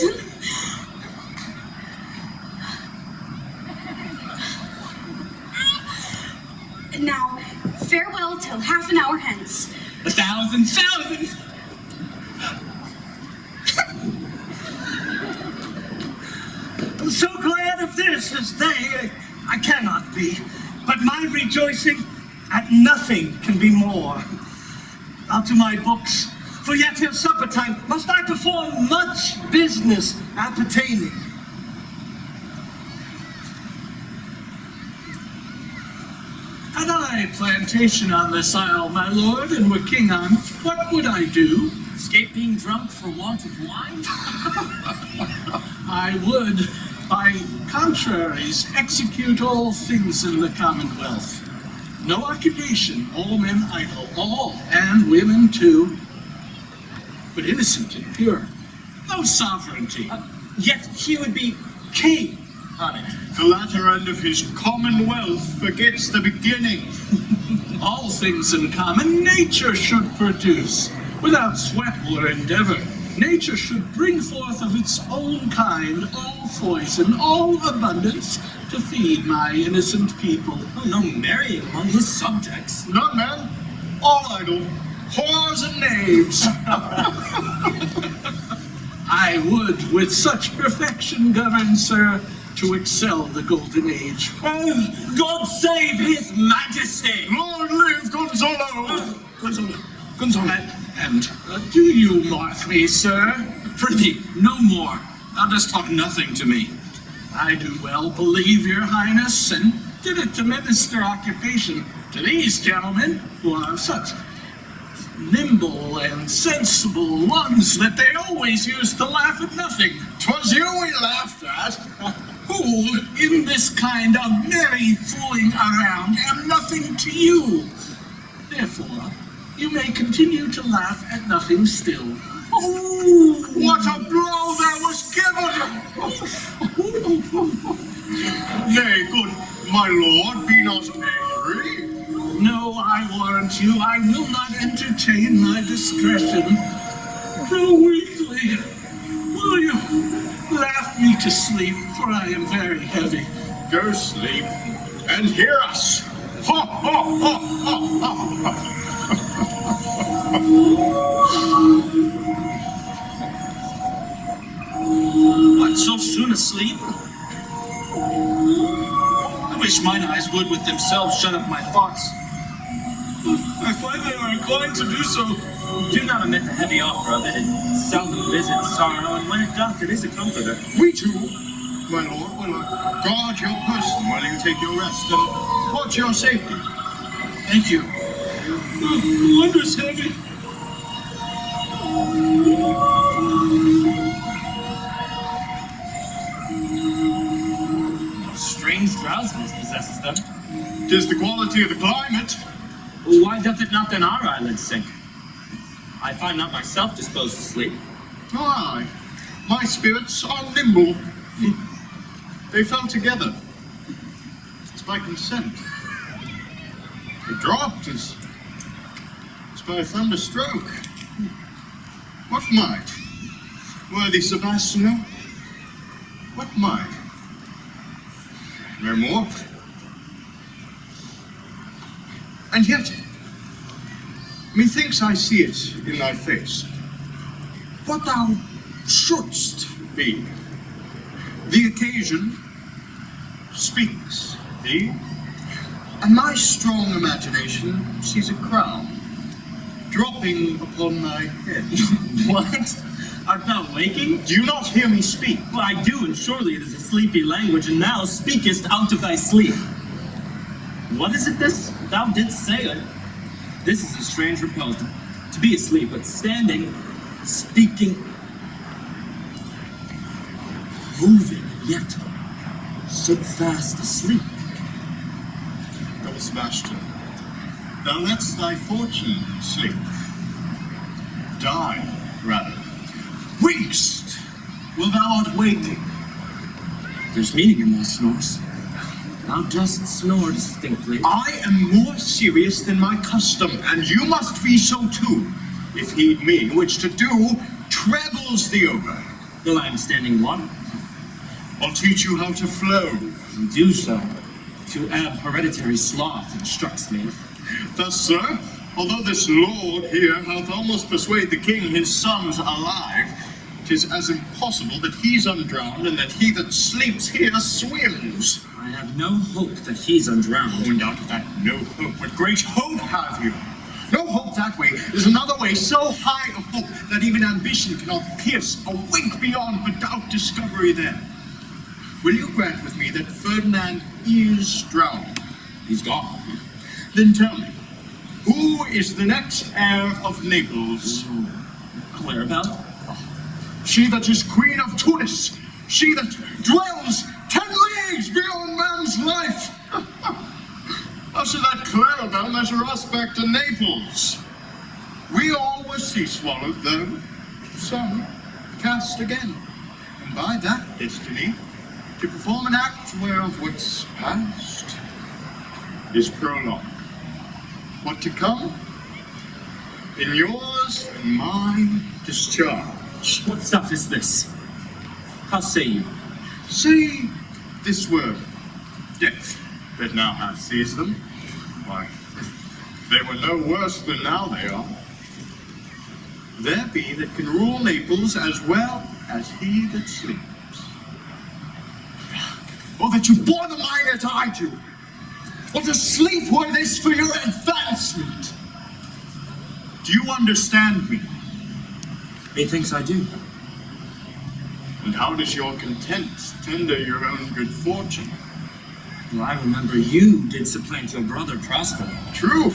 Now, farewell till half an hour hence. 1,000 thousands! I'm so glad of this as they, I cannot be, but my rejoicing at nothing can be more. Now to my books, for yet till supper time must I perform much business appertaining. Had I a plantation on this isle, my lord, and were king on, what would I do? Escape being drunk for want of wine? I would, by contraries, execute all things in the commonwealth. No occupation, all men idle, all, and women too, but innocent and pure. No sovereignty. Yet he would be king on it. The latter end of his commonwealth forgets the beginning. All things in common nature should produce, without sweat or endeavor. Nature should bring forth of its own kind all poison, all abundance, to feed my innocent people. Oh, no marrying among his subjects. None, man. All idle. Whores and knaves. I would, with such perfection govern, sir, to excel the golden age. Oh, God save his majesty! Long live Gonzalo. Gonzalo. And do you mark me, sir? Prithee, no more. Thou dost talk nothing to me. I do well believe your highness, and did it to minister occupation to these gentlemen, who are such nimble and sensible ones that they always used to laugh at nothing. 'Twas you we laughed at. Who, in this kind of merry fooling around, am nothing to you. Therefore, you may continue to laugh at nothing still. Oh, what a blow there was given! Nay, good my lord, be not angry. No, I warrant you, I will not entertain my discretion. So weakly, will you laugh me to sleep, for I am very heavy. Go sleep and hear us. Ha, ha, ha, ha, ha. What, so soon asleep? wish mine eyes would with themselves shut up my thoughts. I find they are inclined to do so. Do not omit the heavy offer of it. It seldom visits sorrow, and when it doth, it is a comforter. We too, my lord, will guard your person while you take your rest and watch your safety. Thank you. The wondrous heavy. Strange drowsiness possesses them. 'Tis the quality of the climate. Why doth it not then our eyelids sink? I find not myself disposed to sleep. Aye, my spirits are nimble. They fell together. It's by consent. It dropped as by a thunderstroke. What might? Worthy Sebastiano? What might? No more. And yet, methinks I see it in thy face. What thou shouldst be. The occasion speaks thee, and my strong imagination sees a crown dropping upon thy head. What? Art thou waking? Do you not hear me speak? Well, I do, and surely it is a sleepy language, and now speakest out of thy sleep. What is it this? Thou didst say it. This is a strange repose, to be asleep, but standing, speaking, moving, yet so fast asleep. Brother Sebastian, thou lett'st thy fortune sleep. Die, rather. Wakest, while thou art waking. There's meaning in thy snores. Thou dost snore distinctly. I am more serious than my custom, and you must be so too, if heed me, which to do trebles the over. Though I am standing one, I'll teach you how to flow. and do so. To ab hereditary sloth instructs me. Thus, sir, although this lord here hath almost persuaded the king his son's alive, 'tis as impossible that he's undrowned and that he that sleeps here swims. I have no hope that he's undrowned. No doubt of that, no hope, but great hope have you. No hope that way. There's another way, so high a hope that even ambition cannot pierce a wink beyond without discovery there. Will you grant with me that Ferdinand is drowned? He's gone. Then tell me, who is the next heir of Naples? Whereabout? She that is queen of Tunis, she that dwells 10 leagues beyond man's life. How should that Clarabelle measure us back to Naples? We all were sea swallowed, though some cast again, and by that destiny, to perform an act whereof what's past is prologue. What to come? In yours and mine discharge. What stuff is this? How say you? Say this word, death, that now hath seized them. Why, they were no worse than now they are. There be that can rule Naples as well as he that sleeps. Oh, that you bore the mind as I do! Or to sleep were this for your advancement! Do you understand me? Methinks I do. And how does your content tender your own good fortune? Well, I remember you did supplant your brother Prosper. True.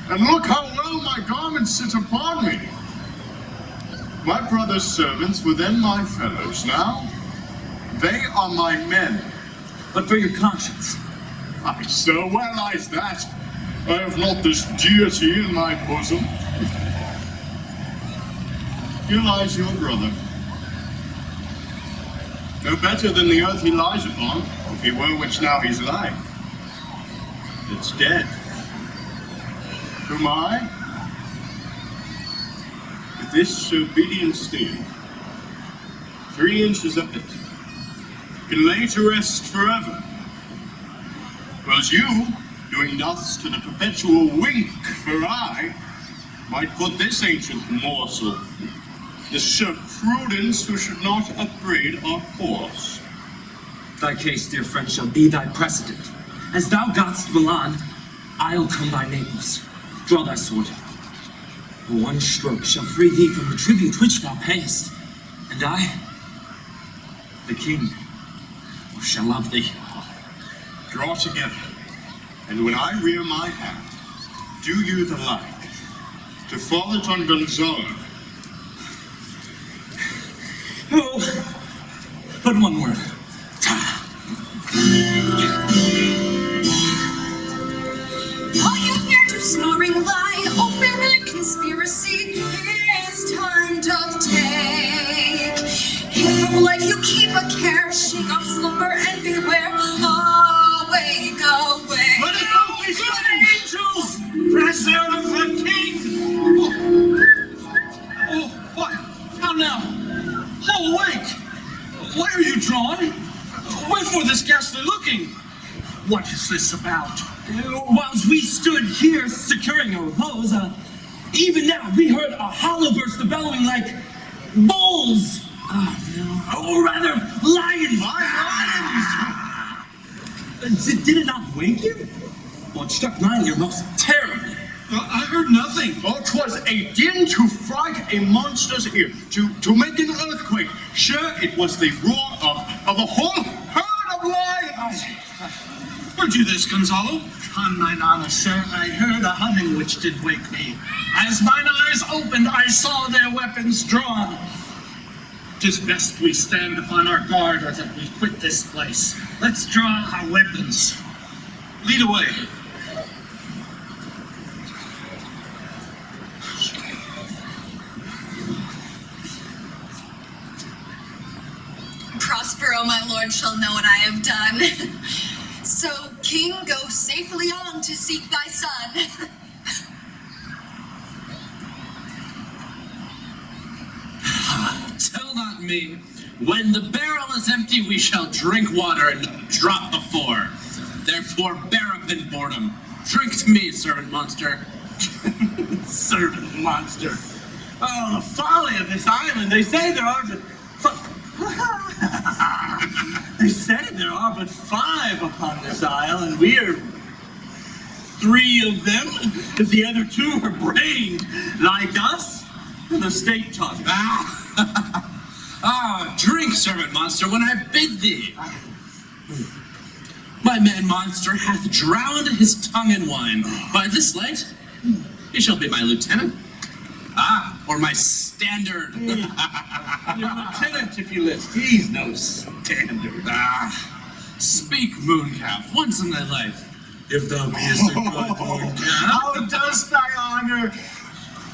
And look how well my garments sit upon me. My brother's servants were then my fellows. Now, they are my men. But for your conscience. Aye, sir, where lies that? I have not this deity in my bosom. Here lies your brother. No better than the earth he lies upon, if he were which now he's lying. It's dead. Whom I, with this obedient steel, 3 inches of it, can lay to rest forever. Whereas you, doing thus to the perpetual wink for I, might put this ancient morsel, to show prudence who should not upbraid our course. Thy case, dear friend, shall be thy precedent. As thou gotst Milan, I'll come by Naples. Draw thy sword. One stroke shall free thee from the tribute which thou payest, and I, the king, shall love thee. Draw together, and when I rear my hand, do you the like, to fall it on Gonzalo. Oh, but one word. Are you here to snoring lie? Open a conspiracy. His time doth take. If of life you keep a care, shake off slumber and beware. Awake, awake. Let us all be good angels! Preserve the king! Oh, what? How now? Oh, awake! Why are you drawn? Wherefore this ghastly looking? What is this about? Whilst we stood here securing our repose, even now we heard a hollow burst of bellowing like bulls. Or rather, lions. Did it not wake you? Well, it struck mine ear most terribly. I heard nothing. Oh, 'twas a din to fright a monster's ear, to make an earthquake. Sure, it was the roar of a whole herd of lions. Heard you this, Gonzalo? On mine honor, sir, I heard a humming which did wake me. As mine eyes opened, I saw their weapons drawn. 'Tis best we stand upon our guard, or that we quit this place. Let's draw our weapons. Lead away. Prospero, my lord, shall know what I have done. So, king, go safely on to seek thy son. Tell not me. When the barrel is empty, we shall drink water and drop before. Therefore, bear up in boredom. Drink to me, servant monster. Servant monster. Oh, the folly of this island. They say there are but they say there are but 5 upon this isle, and we are 3 of them. If the other 2 are brained like us, and the state taught. Drink, servant monster, when I bid thee. My man monster hath drowned his tongue in wine. By this light, he shall be my lieutenant. Or my standard. Your lieutenant, if you list. He's no standard. Speak, mooncalf, once in thy life. If thou beest a good mooncalf. How does thy honor?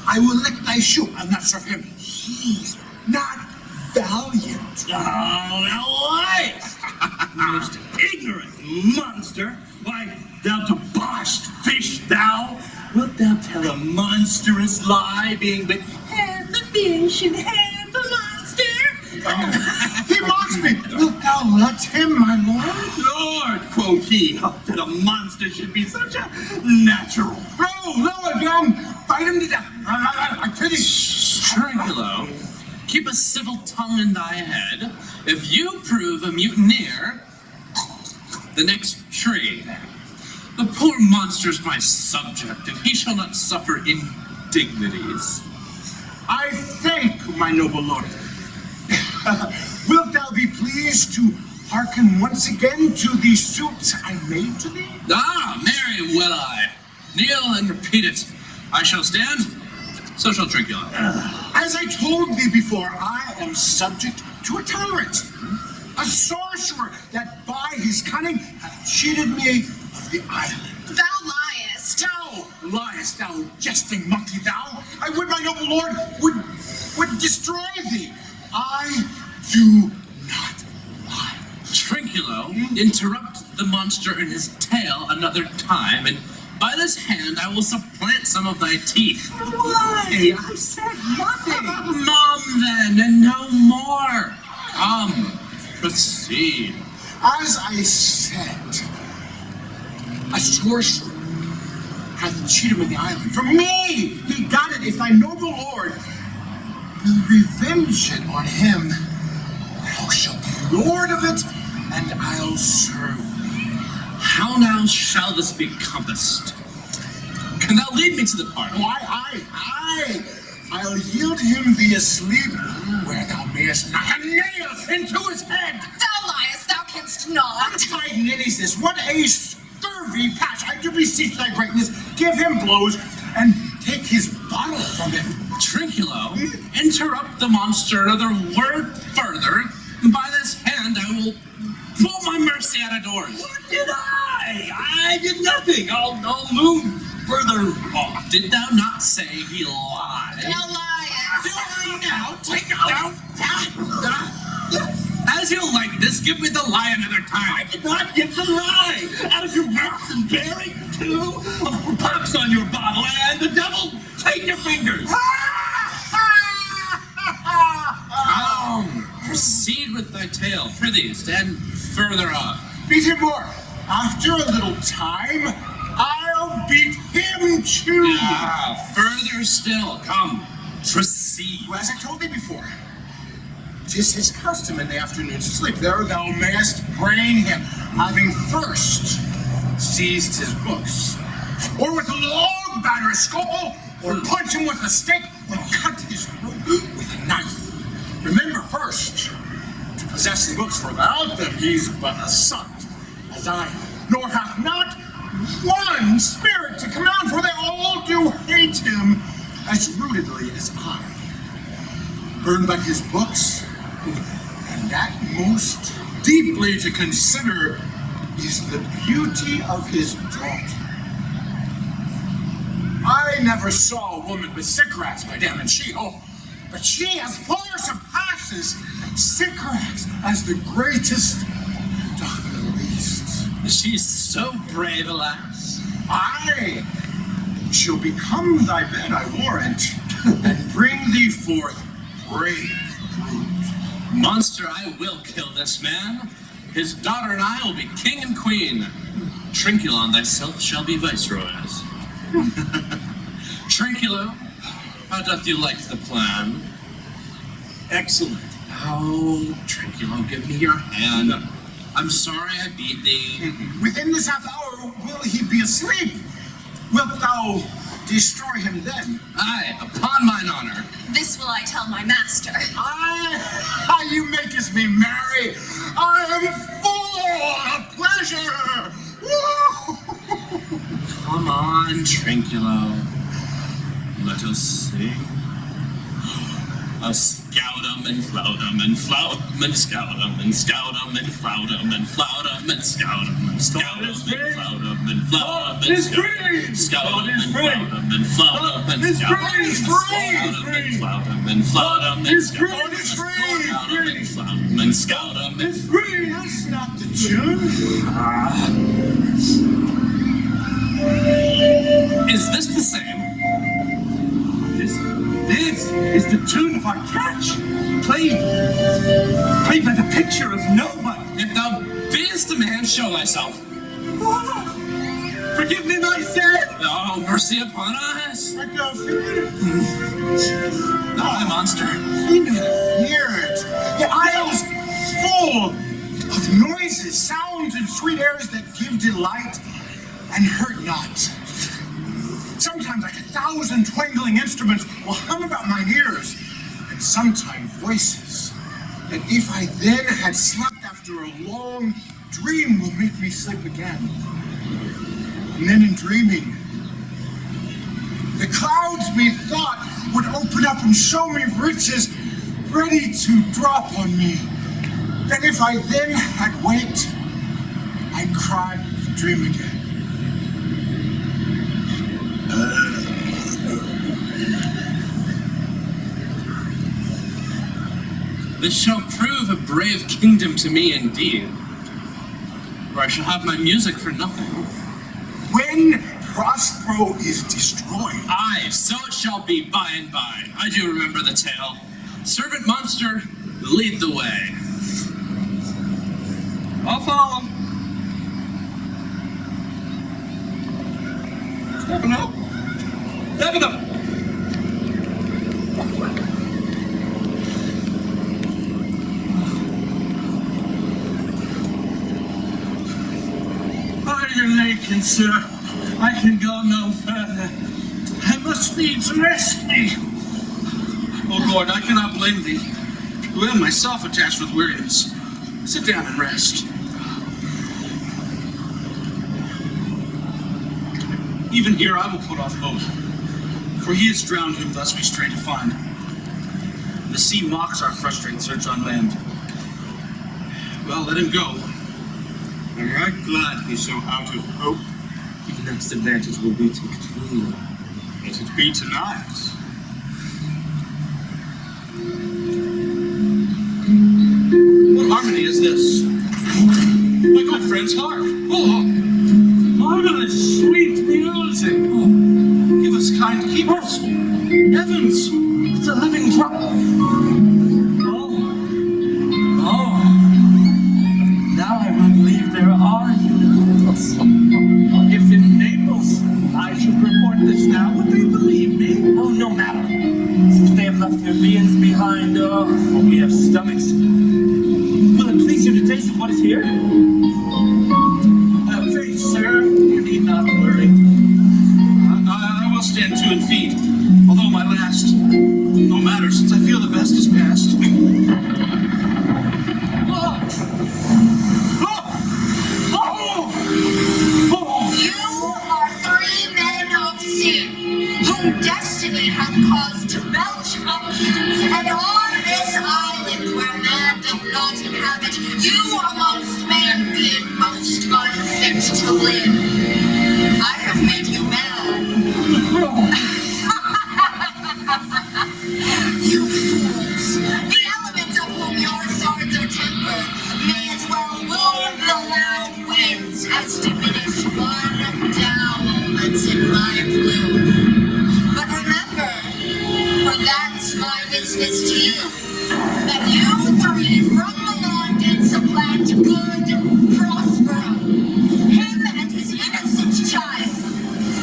I will lick thy shoe. I'll not serve him. He's not valiant. Oh, thou liest! Most ignorant monster! Why, thou debauched fish, thou! Wilt thou tell a monstrous lie, being but half the fish and half the monster? He mocks me. Wilt thou let him, my lord? Lord, quoth he, oh, that a monster should be such a natural. No, again. Fight him to death. I pity. Tranquillo, keep a civil tongue in thy head. If you prove a mutineer, the next trade. The poor monster's my subject, and he shall not suffer indignities. I thank my noble lord. Wilt thou be pleased to hearken once again to the suit I made to thee? Marry will I. Kneel and repeat it. I shall stand, so shall drink yon. As I told thee before, I am subject to a tyrant, a sorcerer that by his cunning hath cheated me of the island. Thou liest. Thou liest, thou jesting monkey, thou! I would my noble lord would destroy thee. I do not lie. Trinculo, interrupt the monster in his tale another time, and by this hand I will supplant some of thy teeth. Why? I said nothing. Mum, then, and no more. Come, proceed. As I said, a sorcerer hath cheated me the island. For me, he got it. If thy noble lord will revenge it on him, thou shalt be lord of it, and I'll serve thee. How now shall this be compassed? Can thou lead me to the party? I'll yield him thee asleep, where thou mayest knock a nail into his head. Thou liest, thou canst not. What kind ninnies this? What a scurvy patch! I do beseech thy greatness, give him blows, and take his bottle from him. Trinculo, interrupt the monster another word further, and by this hand I will pull my mercy out of doors. What did I did nothing. I'll move further off. Did thou not say he lied? Thou liest. Lie now, take it down. As you like this, give me the lie another time. I did not give the lie. Out of your mouth and bearing, too. A pox on your bottle, and the devil take your fingers. Proceed with thy tale. Prithee, stand further off. Beat him more. After a little time, I'll beat him too. Further still. Come, proceed. Well, as I told thee before, 'tis his custom in the afternoon to sleep. There thou mayest brain him, having first seized his books, or with a long batter a scalpel, or punch him with a stick, or cut his throat with a knife. Remember first to possess the books, for without them he's but a sot, as I am, nor hath not one spirit to command, for they all do hate him as rootedly as I. Burn but his books, and that most deeply to consider is the beauty of his daughter. I never saw a woman with sycorax, madame, and but she as far surpasses sycorax as the greatest doth the least. She's so brave, alas. I shall become thy bed, I warrant, and bring thee forth brave brood. Monster, I will kill this man. His daughter and I will be king and queen. Trinculon thyself shall be viceroys. Trinculo, how doth you like the plan? Excellent. Oh, Trinculo, give me your hand. I'm sorry I beat thee. Within this half hour will he be asleep. Wilt thou destroy him then? Aye, upon mine honor. This will I tell my master. Aye, you makest me merry. I am full of pleasure. Come on, Trinculo. Let us sing. A scout 'em and flout 'em and flout 'em and scout 'em and scout 'em and flout 'em and flout 'em and scout 'em and scout 'em and flout 'em and flout 'em and scout 'em and flout 'em and flout 'em and scout 'em and flout 'em and flout 'em and scout 'em and flout 'em and scout 'em and That's not the tune. Is this the same? This is the tune of our catch, played by the picture of nobody. If thou beest a man, show thyself. Forgive me my sin. Oh, mercy upon us. Oh, monster. He doth hear it. The aisle's full of noises, sounds, and sweet airs that give delight and hurt not. Sometimes like 1,000 twangling instruments will hum about mine ears, and sometimes voices that if I then had slept after a long dream will make me sleep again. And then in dreaming, the clouds methought would open up and show me riches ready to drop on me. Then if I then had waked, I'd cry the dream again. This shall prove a brave kingdom to me indeed, where I shall have my music for nothing. When Prospero is destroyed. Aye, so it shall be by and by. I do remember the tale. Servant monster, lead the way. I'll follow. Stepping up. Stepping up. weakened, sir. I can go no further. I must needs rest me. Oh Lord, I cannot blame thee. I am myself attached with weariness. Sit down and rest. Even here I will put off hope, for he is drowned whom thus we stray to find. The sea mocks our frustrate search on land. Well, let him go. I'm right glad he's so out of hope. The next advantage will be to conclude. Let it be tonight. What harmony is this? My good friend's harp. Oh, Marvelous, sweet music. give us kind keepers. Heavens! It's a living drop. Oh. Now I will believe there are unicorns. If in Naples I should report this now, would they believe me? Oh, no matter. Since they have left their beings behind, we have stomachs. Will it please you to taste of what is here? Faith, sir, you need not worry. I will stand to and feed, although my last. No matter, since I feel the best is past. You are three men of sin, whom destiny hath caused to belch up, and on this island where man doth not inhabit, you amongst men being most unfit to live. I have made you mad. You fools! The elements of whom your swords are tempered may as well wound the loud winds as diminish one down that's in my plume. But remember, for that's my business to you, that you three from Milan did supplant good Prospero, him and his innocent child.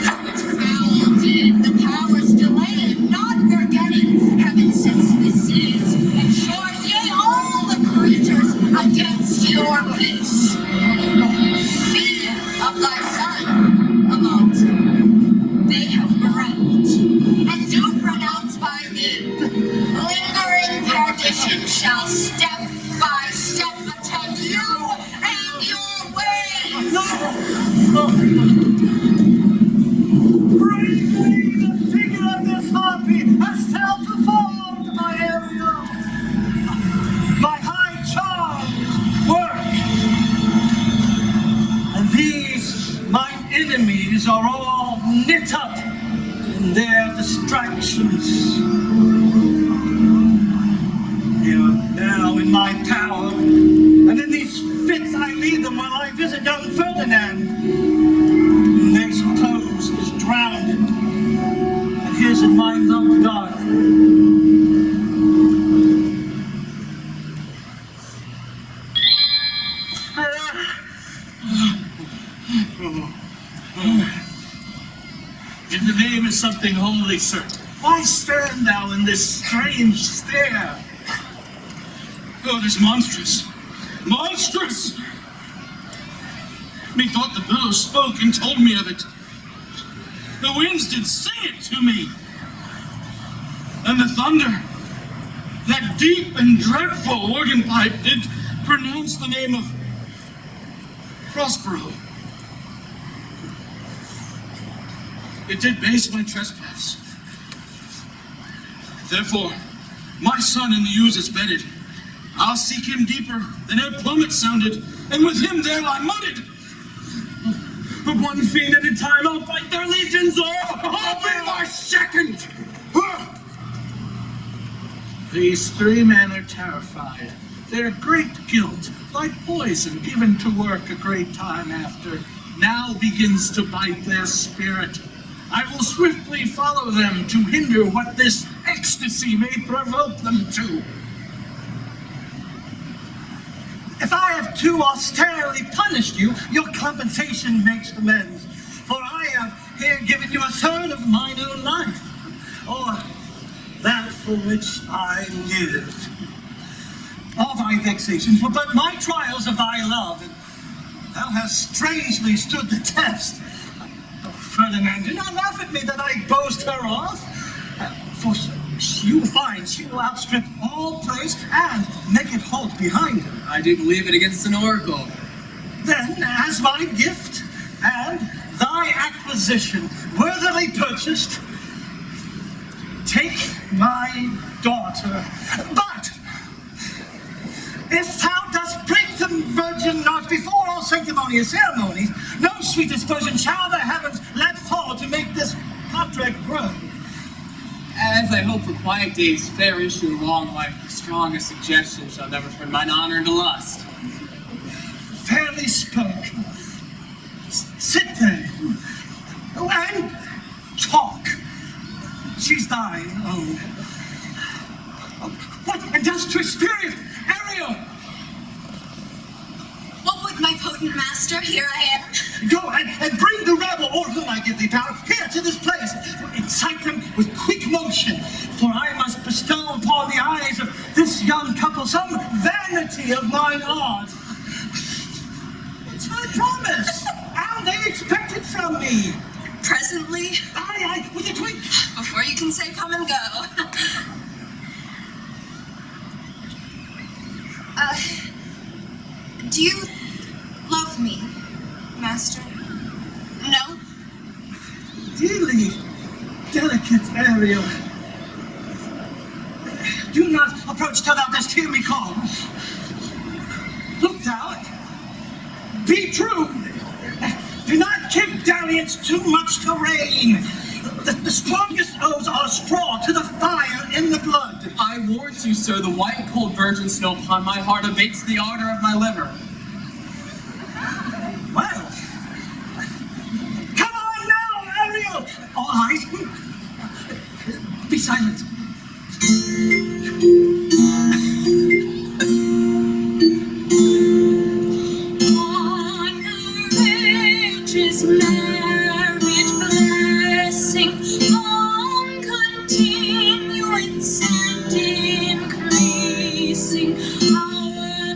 For which foul deed the powers delayed, not forgetting heaven since the seas, ensures ye all the creatures against your peace. Be of thy son, Amant, they have bereft, and do pronounce by thee, lingering perdition shall step by step attend you and your ways. Bravely, the figure of this harpy has self-performed my area. My high charms work. And these, my enemies, are all knit up in their distractions. They are now in my power, and in these fits I lead them while I visit young Ferdinand. They suppose is drowned, and his and my loved God. In the name of something holy, sir, why stand thou in this strange stare? Oh, it is monstrous. Monstrous! Methought the billows spoke and told me of it. The winds did sing it to me. And the thunder, that deep and dreadful organ pipe, did pronounce the name of Prospero. It did base my trespass. Therefore, my son in the ooze is bedded. I'll seek him deeper than e'er plummet sounded, and with him there lie mudded. One fiend at a time, I'll fight their legions, I'll be my second! These three men are terrified. Their great guilt, like poison given to work a great time after, now begins to bite their spirit. I will swiftly follow them to hinder what this ecstasy may provoke them to. If I have too austerely punished you, your compensation makes amends. For I have here given you a third of mine own life, or that for which I lived. All thy vexations were but my trials of thy love, and thou hast strangely stood the test. Oh, Ferdinand, do not laugh at me that I boast her off. For you will find she will outstrip all praise and make it halt behind her. I do believe it against an oracle. Then, as my gift and thy acquisition worthily purchased, take my daughter. But if thou dost break the virgin knot before all sanctimonious ceremonies, no sweetest virgin shall the heavens let fall to make this contract grow. As I hope for quiet days, fair issue, long life, the strongest suggestion shall never turn mine honor into lust. Fairly spoke. Sit there and talk. She's thine own. What industrious spirit, Ariel! What would my potent master? Here I am. Go and bring the rebel, or whom I give thee power, here to this place. Incite them with quick motion, for I must bestow upon the eyes of this young couple some vanity of mine art. It's my promise. How they expect it from me. Presently, Aye, with a twink. before you can say come and go. Do you love me, master? No? Dearly delicate Ariel. Do not approach till thou dost hear me call. Look thou, be true. Do not give dalliance too much terrain. The strongest oaths are straw to the fire in the blood. I warrant you, sir, the white cold virgin snow upon my heart abates the ardor of my liver. Well, come on now, Ariel. All eyes, be silent. On a righteous marriage blessing, long continuance and increasing, our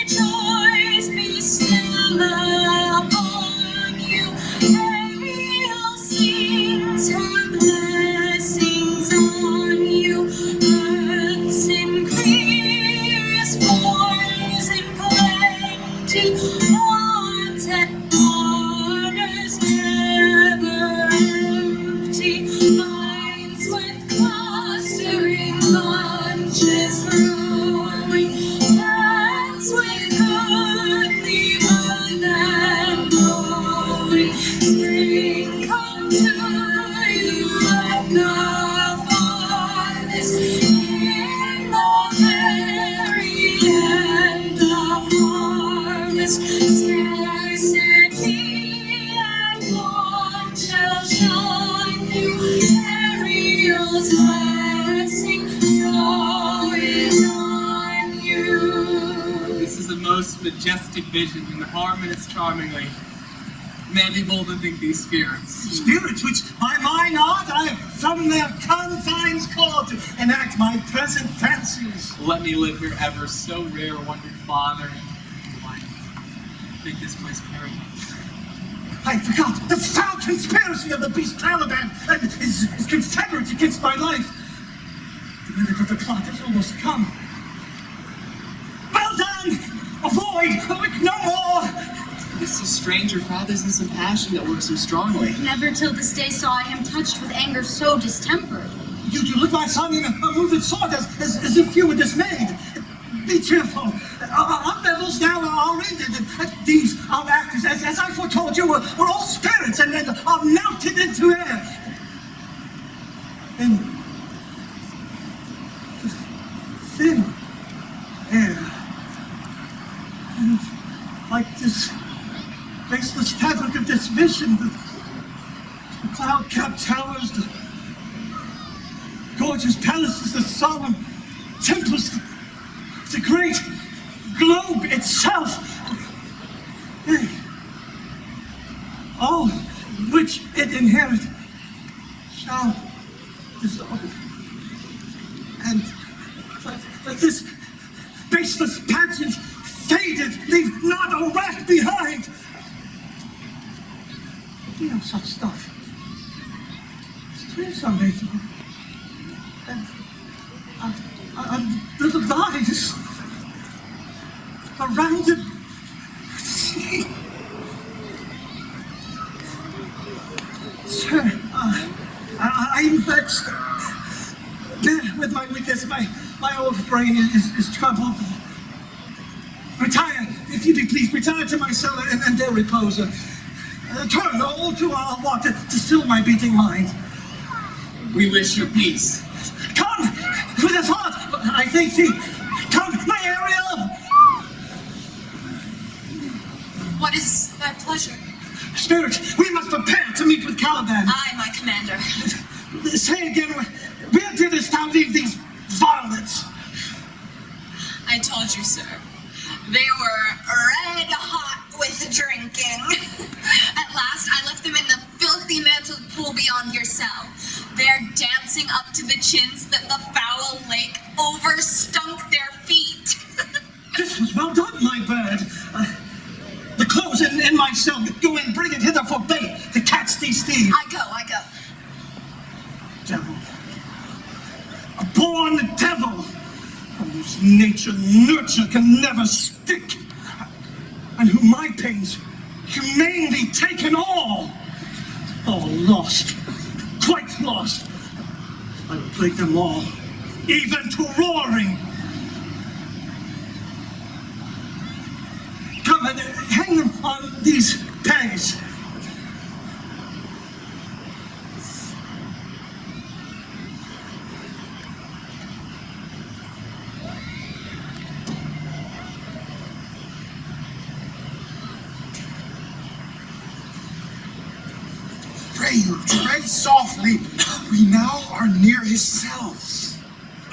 joys bestow upon you. Ariel sings her blessings on you. Earth's increase, forms in plenty, wants and honors never empty. Vines with clustering bunches growing, lands with goodly bud and blowing. Spring come to you at the farthest, in the very end of harvest. Scarcity and want shall shine through. Ariel's blessing so is on you. This is a most majestic vision, and the harmonies charmingly. Man be bold and think these spirits. Spirits which by mine art I from their confines called to enact my present fancies. Let me live here ever, so rare, wondered father and wife. Make this place paradise. I forgot the foul conspiracy of the beast Taliban and his confederates against my life. The minute of the plot has almost come. Well done! Avoid no more! It's so strange your father's in some passion that works so strongly. Never till this day saw I him touched with anger so distempered. You look like son in a moved sword, as if you were dismayed. Be cheerful. Our devils now are ended. These are actors, as I foretold you, were all spirits and are melted into air. And thin air. And like this baseless fabric of this vision, the cloud-capped towers, the gorgeous palaces, the solemn temples, the great globe itself, all which it inherit shall dissolve. And let this baseless pageant faded, leave not a wreck behind. such stuff. Streams are made of. And little lies around the sea. Sir, I'm vexed. With my weakness, my old brain is troubled. Retire, if you be pleased, retire to my cellar and there repose. Turn all to our water to still my beating mind. We wish you peace. Come, with his heart, I thank thee. Come, my Ariel. What is thy pleasure? Spirit, we must prepare to meet with Caliban. Aye, my commander. Say again, where didst thou leave these varlets? I told you, sir. They were red hot with drinking. At last, I left them in the filthy mantled pool beyond your cell. They're dancing up to the chins that the foul lake overstunk their feet. This was well done, my bird. The clothes in my cell, go and bring it hither for bait to catch these thieves. I go. Devil. A born devil. From whose nature nurture can never stick. And whom my pains humanely taken all lost. Quite lost. I will plague them all, even to roaring. Come and hang them on these pegs. Pray you, tread softly. We now are near his cells.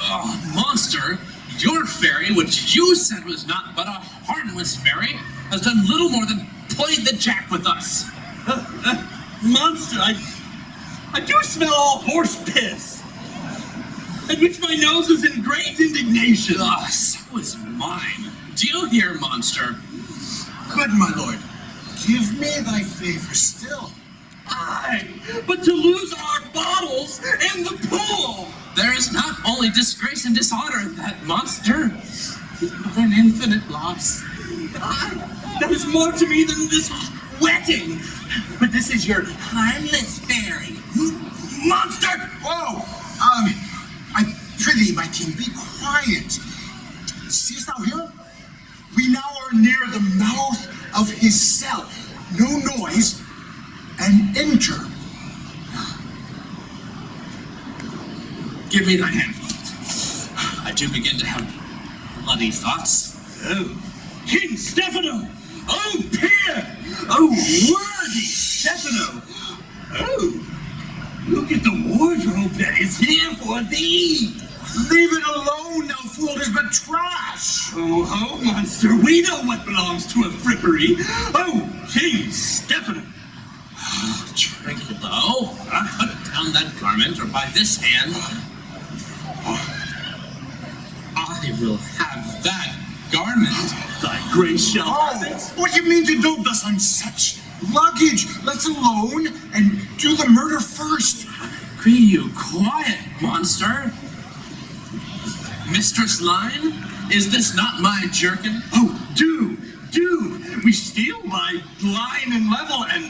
Oh, monster! Your fairy, which you said was not but a harmless fairy, has done little more than played the jack with us. Monster, I do smell all horse piss. At which my nose was in great indignation. So is mine. Do you hear, monster? Good, my lord. Give me thy favor still. Aye, but to lose our bottles in the pool. There is not only disgrace and dishonor in that, monster, but an infinite loss. That is more to me than this wetting. But this is your harmless fairy. Monster! Whoa! I prithee, my king, be quiet. Seest thou here? We now are near the mouth of his cell. No noise, and enter. Give me thy hand. I do begin to have bloody thoughts. Oh, King Stefano! Oh, peer! Oh, worthy Stefano! Oh, look at the wardrobe that is here for thee! Leave it alone, thou fool, it is but trash. Oh, monster, we know what belongs to a frippery. Oh, King Stefano! Tranquilo, put down that garment, or by this hand, I will have that garment. Thy grace shall have Oh, it. what do you mean to do thus on such luggage? Let's alone and do the murder first. Be you quiet, monster. Mistress Line, is this not my jerkin? Oh, do. We steal my line and level and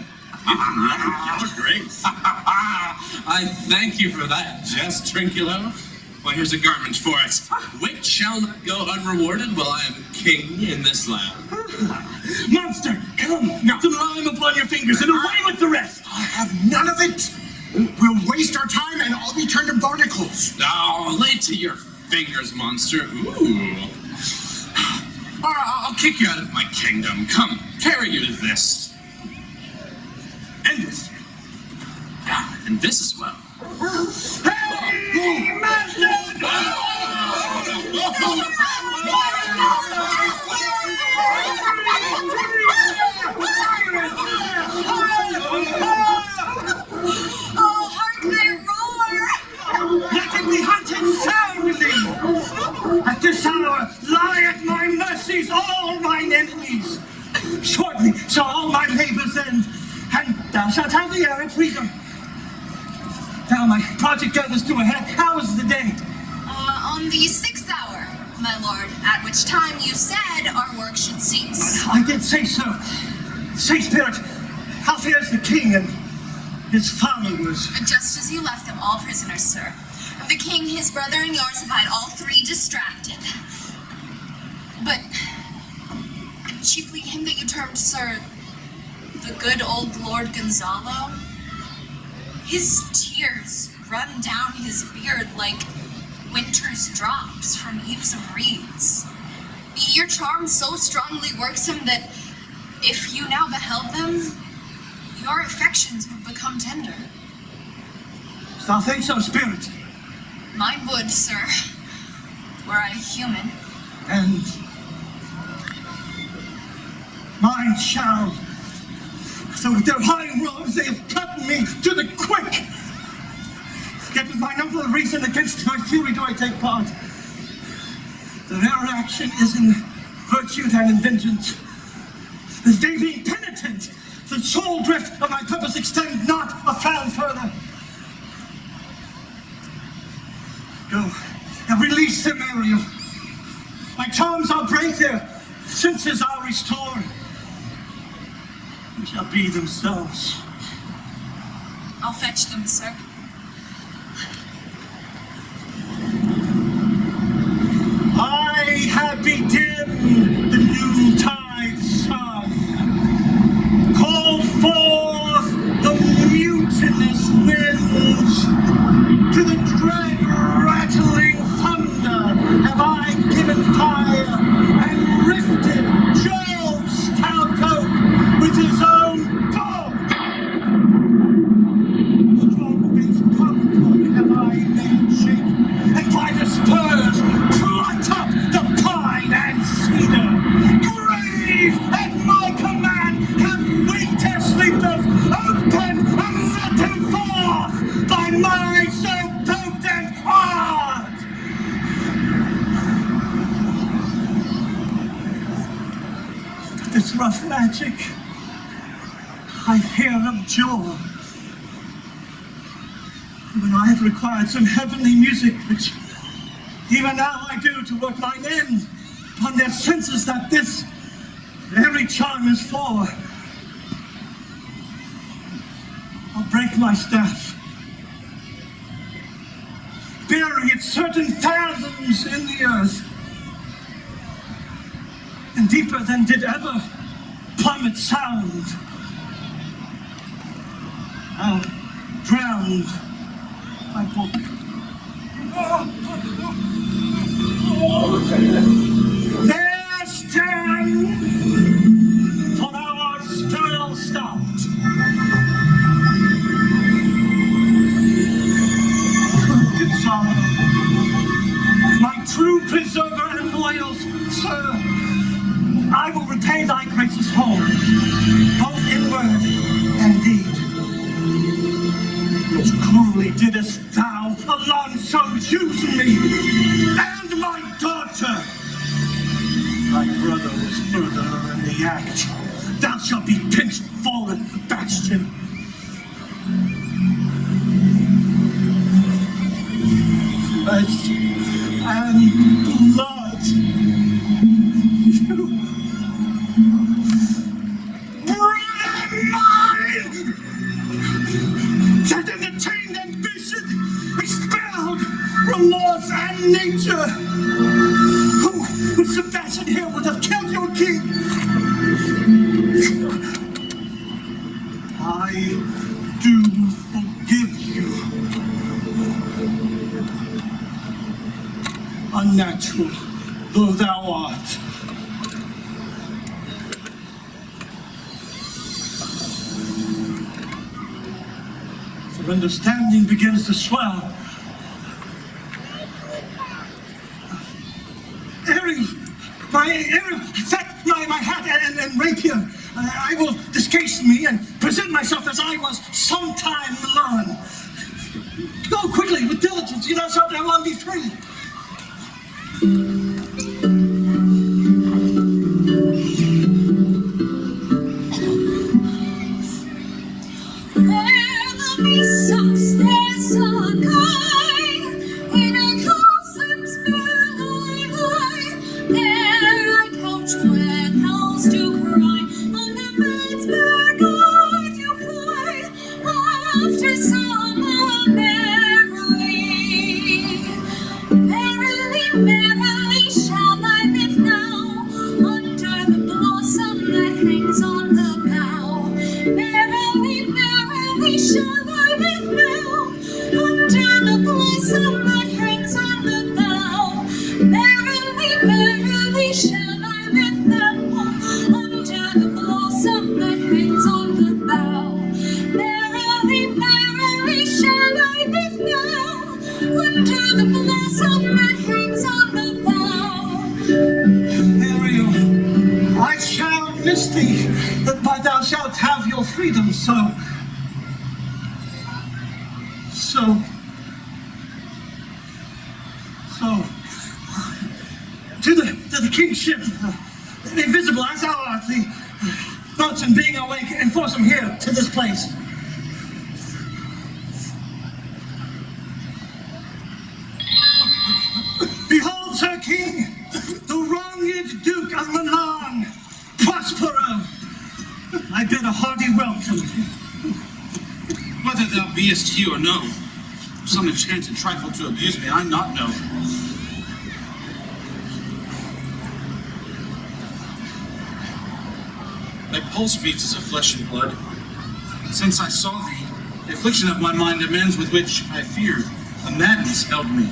your grace. I thank you for that, jest, Trinculo. Why, here's a garment for it, which shall not go unrewarded while I am king in this land. Monster, come, some lime upon your fingers and away with the rest. I have none of it. We'll waste our time and I'll be turned to barnacles. Oh, lay to your fingers, monster. Ooh. Or I'll kick you out of my kingdom. Come, carry you to this. And this. And this as well. Hey, Oh, hark their roar! Let him be hunted soundly. At this hour, lie at my mercies all mine enemies. Shortly shall all my labors end, and Thou shalt have the air and freedom. Now my project gathers to a head. How is the day? On the 6th hour, my lord, at which time you said our work should cease. I did say so. Say, Spirit, how fares the king and his followers? Just as you left them, all prisoners, sir. The king, his brother, and yours have had all three distracted. But chiefly him that you termed, sir, the good old Lord Gonzalo, his tears run down his beard like winter's drops from eaves of reeds. Your charm so strongly works him that if you now beheld them, your affections would become tender. Dost thou think so, Spirit? Mine would, sir, were I human. And mine shall. So with their high robes they have cut me to the quick. Yet with my noble reason against my fury do I take part. Their action is in virtue than in vengeance. They being penitent, the sole drift of my purpose extend not a fathom further. Go and release them, Ariel. My charms I'll break, their senses I'll restore. They shall be themselves. I'll fetch them, sir. I have bedimmed the noontide sun, called forth the mutinous winds, to the dread rattling thunder have I given fire, and rifted Jove's stout oak with his own bow. Strong beast promontory have I made shake, and by the spurs plucked up the pine and cedar. Grave at my command have waked their sleepers, open and let them forth by my so potent art. This rough magic I hear abjure. When I have required some heavenly music, which even now I do to work mine end upon their senses that this very charm is for. I'll break my staff, bury it certain fathoms in the earth, and deeper than did ever plummet sound. I'll drown my book. There stand, for thou art still stopped. Gonzalo, my true preserver and loyal sir, I will repay thy gracious home, both in word and deed. Most cruelly didst thou, Alonso, use me, and my daughter. Thy brother was further in the act. Thou shalt be pinched full at the bastion. Flesh and blood. You brother mine! That entertained ambition, expelled remorse and nature. Who with Sebastian here would have killed your king? I do forgive you. Unnatural though thou art. For understanding begins to swell. Ariel, my hat and rapier. I will discase me and present myself as I was sometime learn. Go quickly with diligence, thou shalt now long be free. merrily shall I live now under the blossom that hangs on the bough. Merrily, merrily shall I live now under the blossom that hangs on the bough. Ariel, I shall miss thee, but thou shalt have your freedom, so to the king's ship, invisible as thou art, the boatswain being awake, enforce him here to this place. Behold, Sir King, the wronged Duke of Milan, Prospero. I bid a hearty welcome. Whether thou beest he or no, some enchanted trifle to abuse me, I not know. Thy pulse beats as of flesh and blood. Since I saw thee, the affliction of my mind amends with which I feared a madness held me.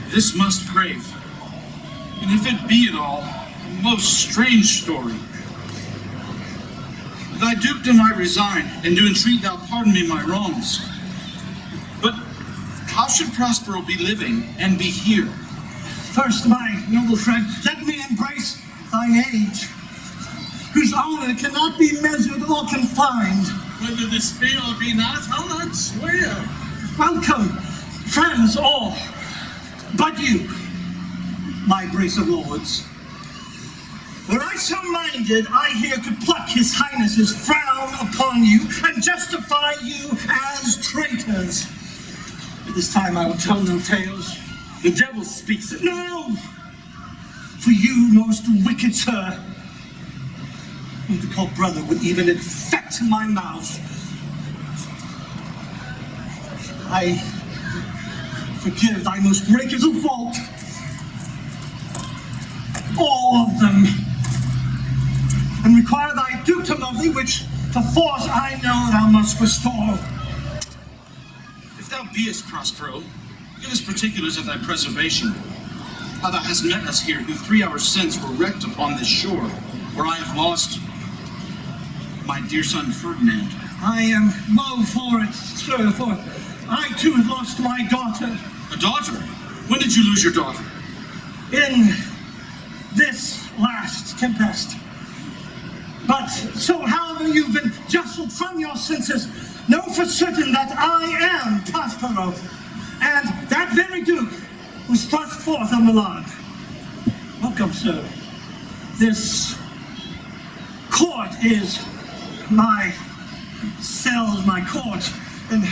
This must crave, and if it be at all, a most strange story. Thy dukedom I resign, and do entreat thou pardon me my wrongs. But how should Prospero be living and be here? First, my noble friend, let me embrace thine age, whose honor cannot be measured or confined. Whether this be or be not, I'll not swear. Welcome, friends all, but you, my brace of lords. Were I so minded, I here could pluck his highness's frown upon you and justify you as traitors. At this time I will tell no tales. The devil speaks it. No! For you, most wicked sir, whom to call brother would even infect my mouth. I forgive thy most breakers of fault. All of them. And require thy dukedom of thee, which perforce I know thou must restore. If thou beest Prospero, give us particulars of thy preservation. How thou hast met us here, who 3 hours since were wrecked upon this shore, where I have lost my dear son Ferdinand. I am woe for it, sir, for I too have lost my daughter. A daughter? When did you lose your daughter? In this last tempest. But so however you've been jostled from your senses, know for certain that I am Prospero, and that very duke who's thrust forth of Milan. Welcome, sir. This court is my cells, my court, and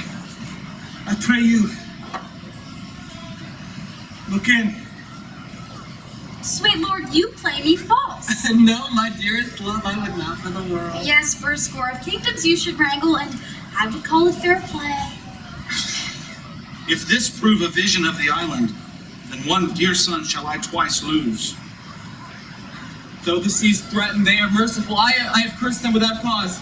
I pray you look in. Sweet lord, you play me false. No, my dearest love, I would not for the world. Yes, for a score of kingdoms you should wrangle, and I would call it fair play. If this prove a vision of the island, then one dear son shall I twice lose. Though the seas threaten, they are merciful. I have cursed them without cause.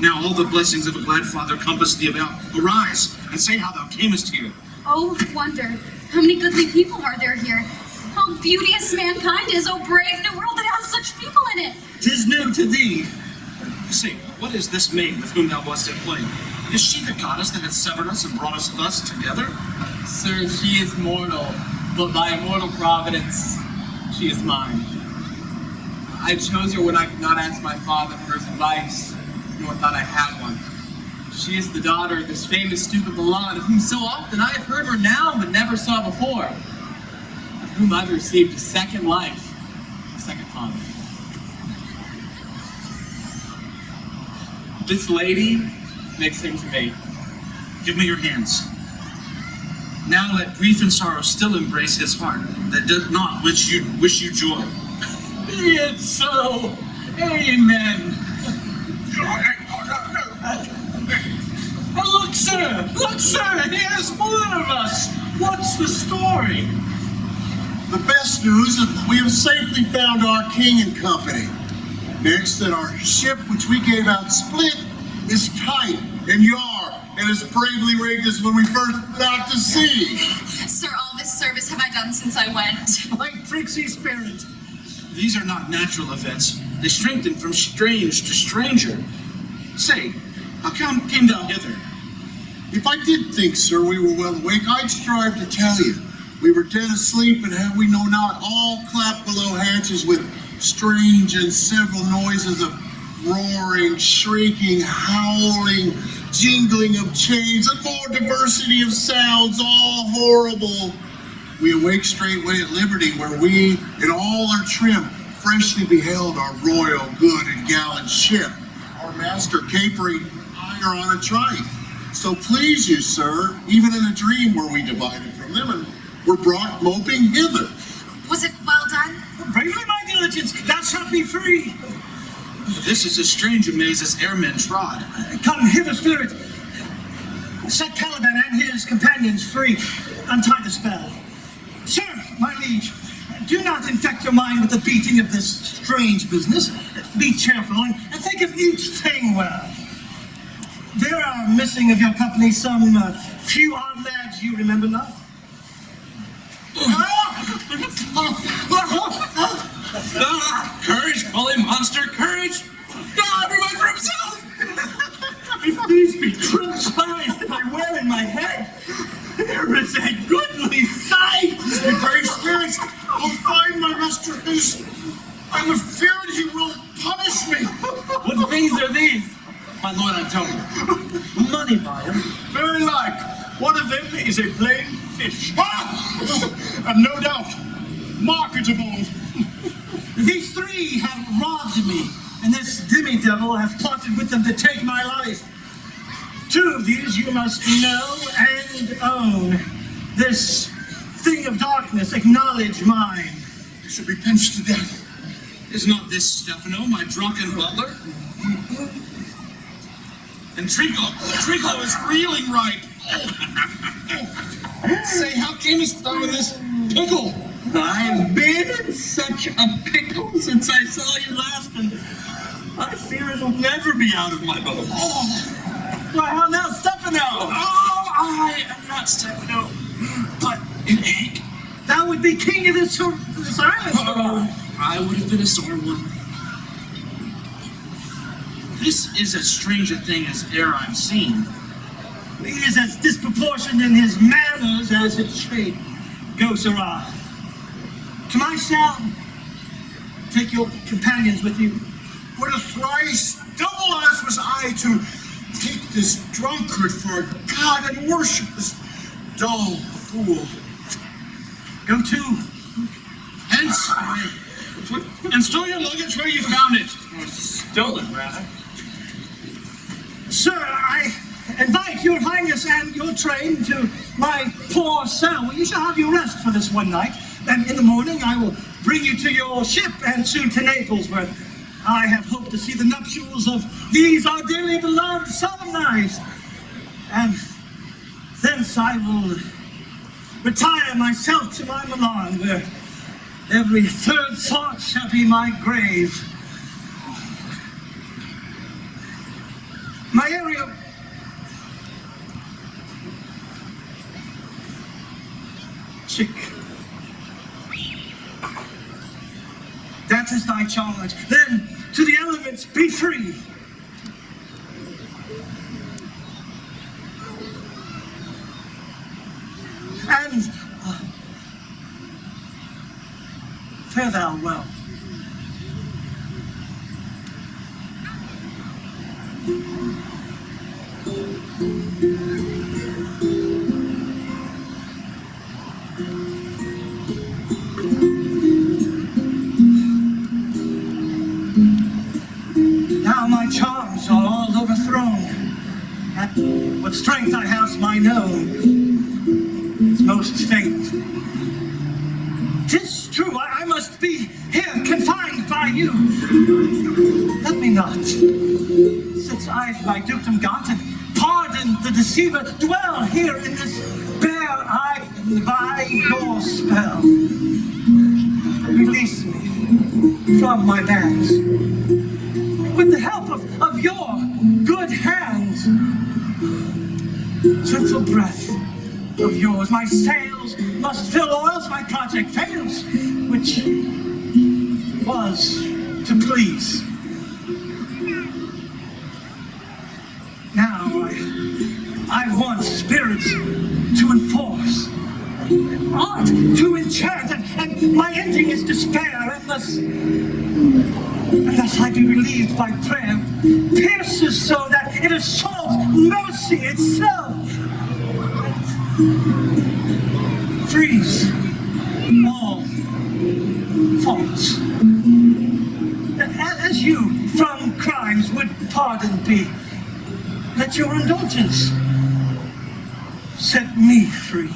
Now all the blessings of a glad father compass thee about. Arise, and say how thou camest here. Oh, wonder, how many goodly people are there here? How beauteous mankind is, oh brave new world that has such people in it. 'Tis new to thee. Say, what is this maid with whom thou wast at play? Is she the goddess that hath severed us and brought us thus together? Sir, she is mortal, but by immortal providence, she is mine. I chose her when I could not ask my father for his advice, nor thought I had one. She is the daughter of this famous Duke of Milan, of whom so often I have heard renown but never saw before, of whom I've received a second life, a second father. This lady makes him to me. Give me your hands. Now let grief and sorrow still embrace his heart, that doth not wish you joy. Be it so. Amen. Oh, look, sir, here's more of us. What's the story? The best news is that we have safely found our king and company. Next, that our ship, which we gave out split, is tight and yar and as bravely rigged as when we first put out to sea. Sir, all this service have I done since I went. Like Trixie's spirit. These are not natural events. They strengthen from strange to stranger. Say, how come came down hither? If I did think, sir, we were well awake, I'd strive to tell you. We were dead asleep, and have we know not, all clapped below hatches with strange and several noises of roaring, shrieking, howling, jingling of chains, and more diversity of sounds, all horrible. We awake straightway at liberty, where we, in all our trim, freshly beheld our royal, good, and gallant ship, our master capering higher on a trike. So please you, sir, even in a dream were we divided from them, and were brought moping hither. Was it well done? Bravely my diligence, thou shalt be free. This is as strange a maze as airmen trod. Come hither, spirit. Set Caliban and his companions free. Untie the spell. Sir, my liege, do not infect your mind with the beating of this strange business. Be cheerful and think of each thing well. There are missing of your company some few odd lads you remember not. Courage, bully monster, courage! Everyone for himself! If these be trim spies that I wear in my head, there is a goodly sight! The brave spirits will find my master is. I'm afeard he will punish me. What things are these, my lord Antonio? Money buy 'em. Very like. One of them is a plain fish. And no doubt, marketable. These three have robbed me, and this demi-devil has plotted with them to take my life. Two of these you must know and own. This thing of darkness, acknowledge mine. You should be pinched to death. Is not this Stefano, my drunken butler? And Trico is reeling ripe. Say, how camest thou in this pickle? I've been in such a pickle since I saw you last, and I fear it'll never be out of my bones. Why, how now, Stefano? Oh, I am not Stefano, but an egg. Thou would be king of this island. I would have been a sore one. This is as strange a thing as e'er I've seen. He is as disproportioned in his manners as his shape. Go, Sirrah. To my cell. Take your companions with you. What a thrice double honest was I to take this drunkard for a god and worship this dull fool. Go to. Hence, and stow your luggage where you found it. Stolen, rather. Sir, I invite your highness and your train to my poor cell, where you shall have your rest for this one night. Then in the morning I will bring you to your ship and soon to Naples, where I have hoped to see the nuptials of these our dearly beloved solemnized. And thence I will retire myself to my Milan, where every third thought shall be my grave. My Ariel, chick, that is thy charge. Then to the elements be free. And fare thou well. Now my charms are all overthrown. And what strength I have mine own is most faint. 'Tis true, I must be here confined by you. Let me not, since I've my dukedom got and pardoned the deceiver, dwell here in this bare island by your spell. Release me from my bands. With the help of your good hands, gentle breath of yours. My sails must fill or else my project fails, which was to please. Now I want spirits to enforce, art to enchant, and my ending is despair, unless I be relieved by prayer, pierces so that it assaults mercy itself, frees all faults. As you from crimes would pardon be, let your indulgence set me free.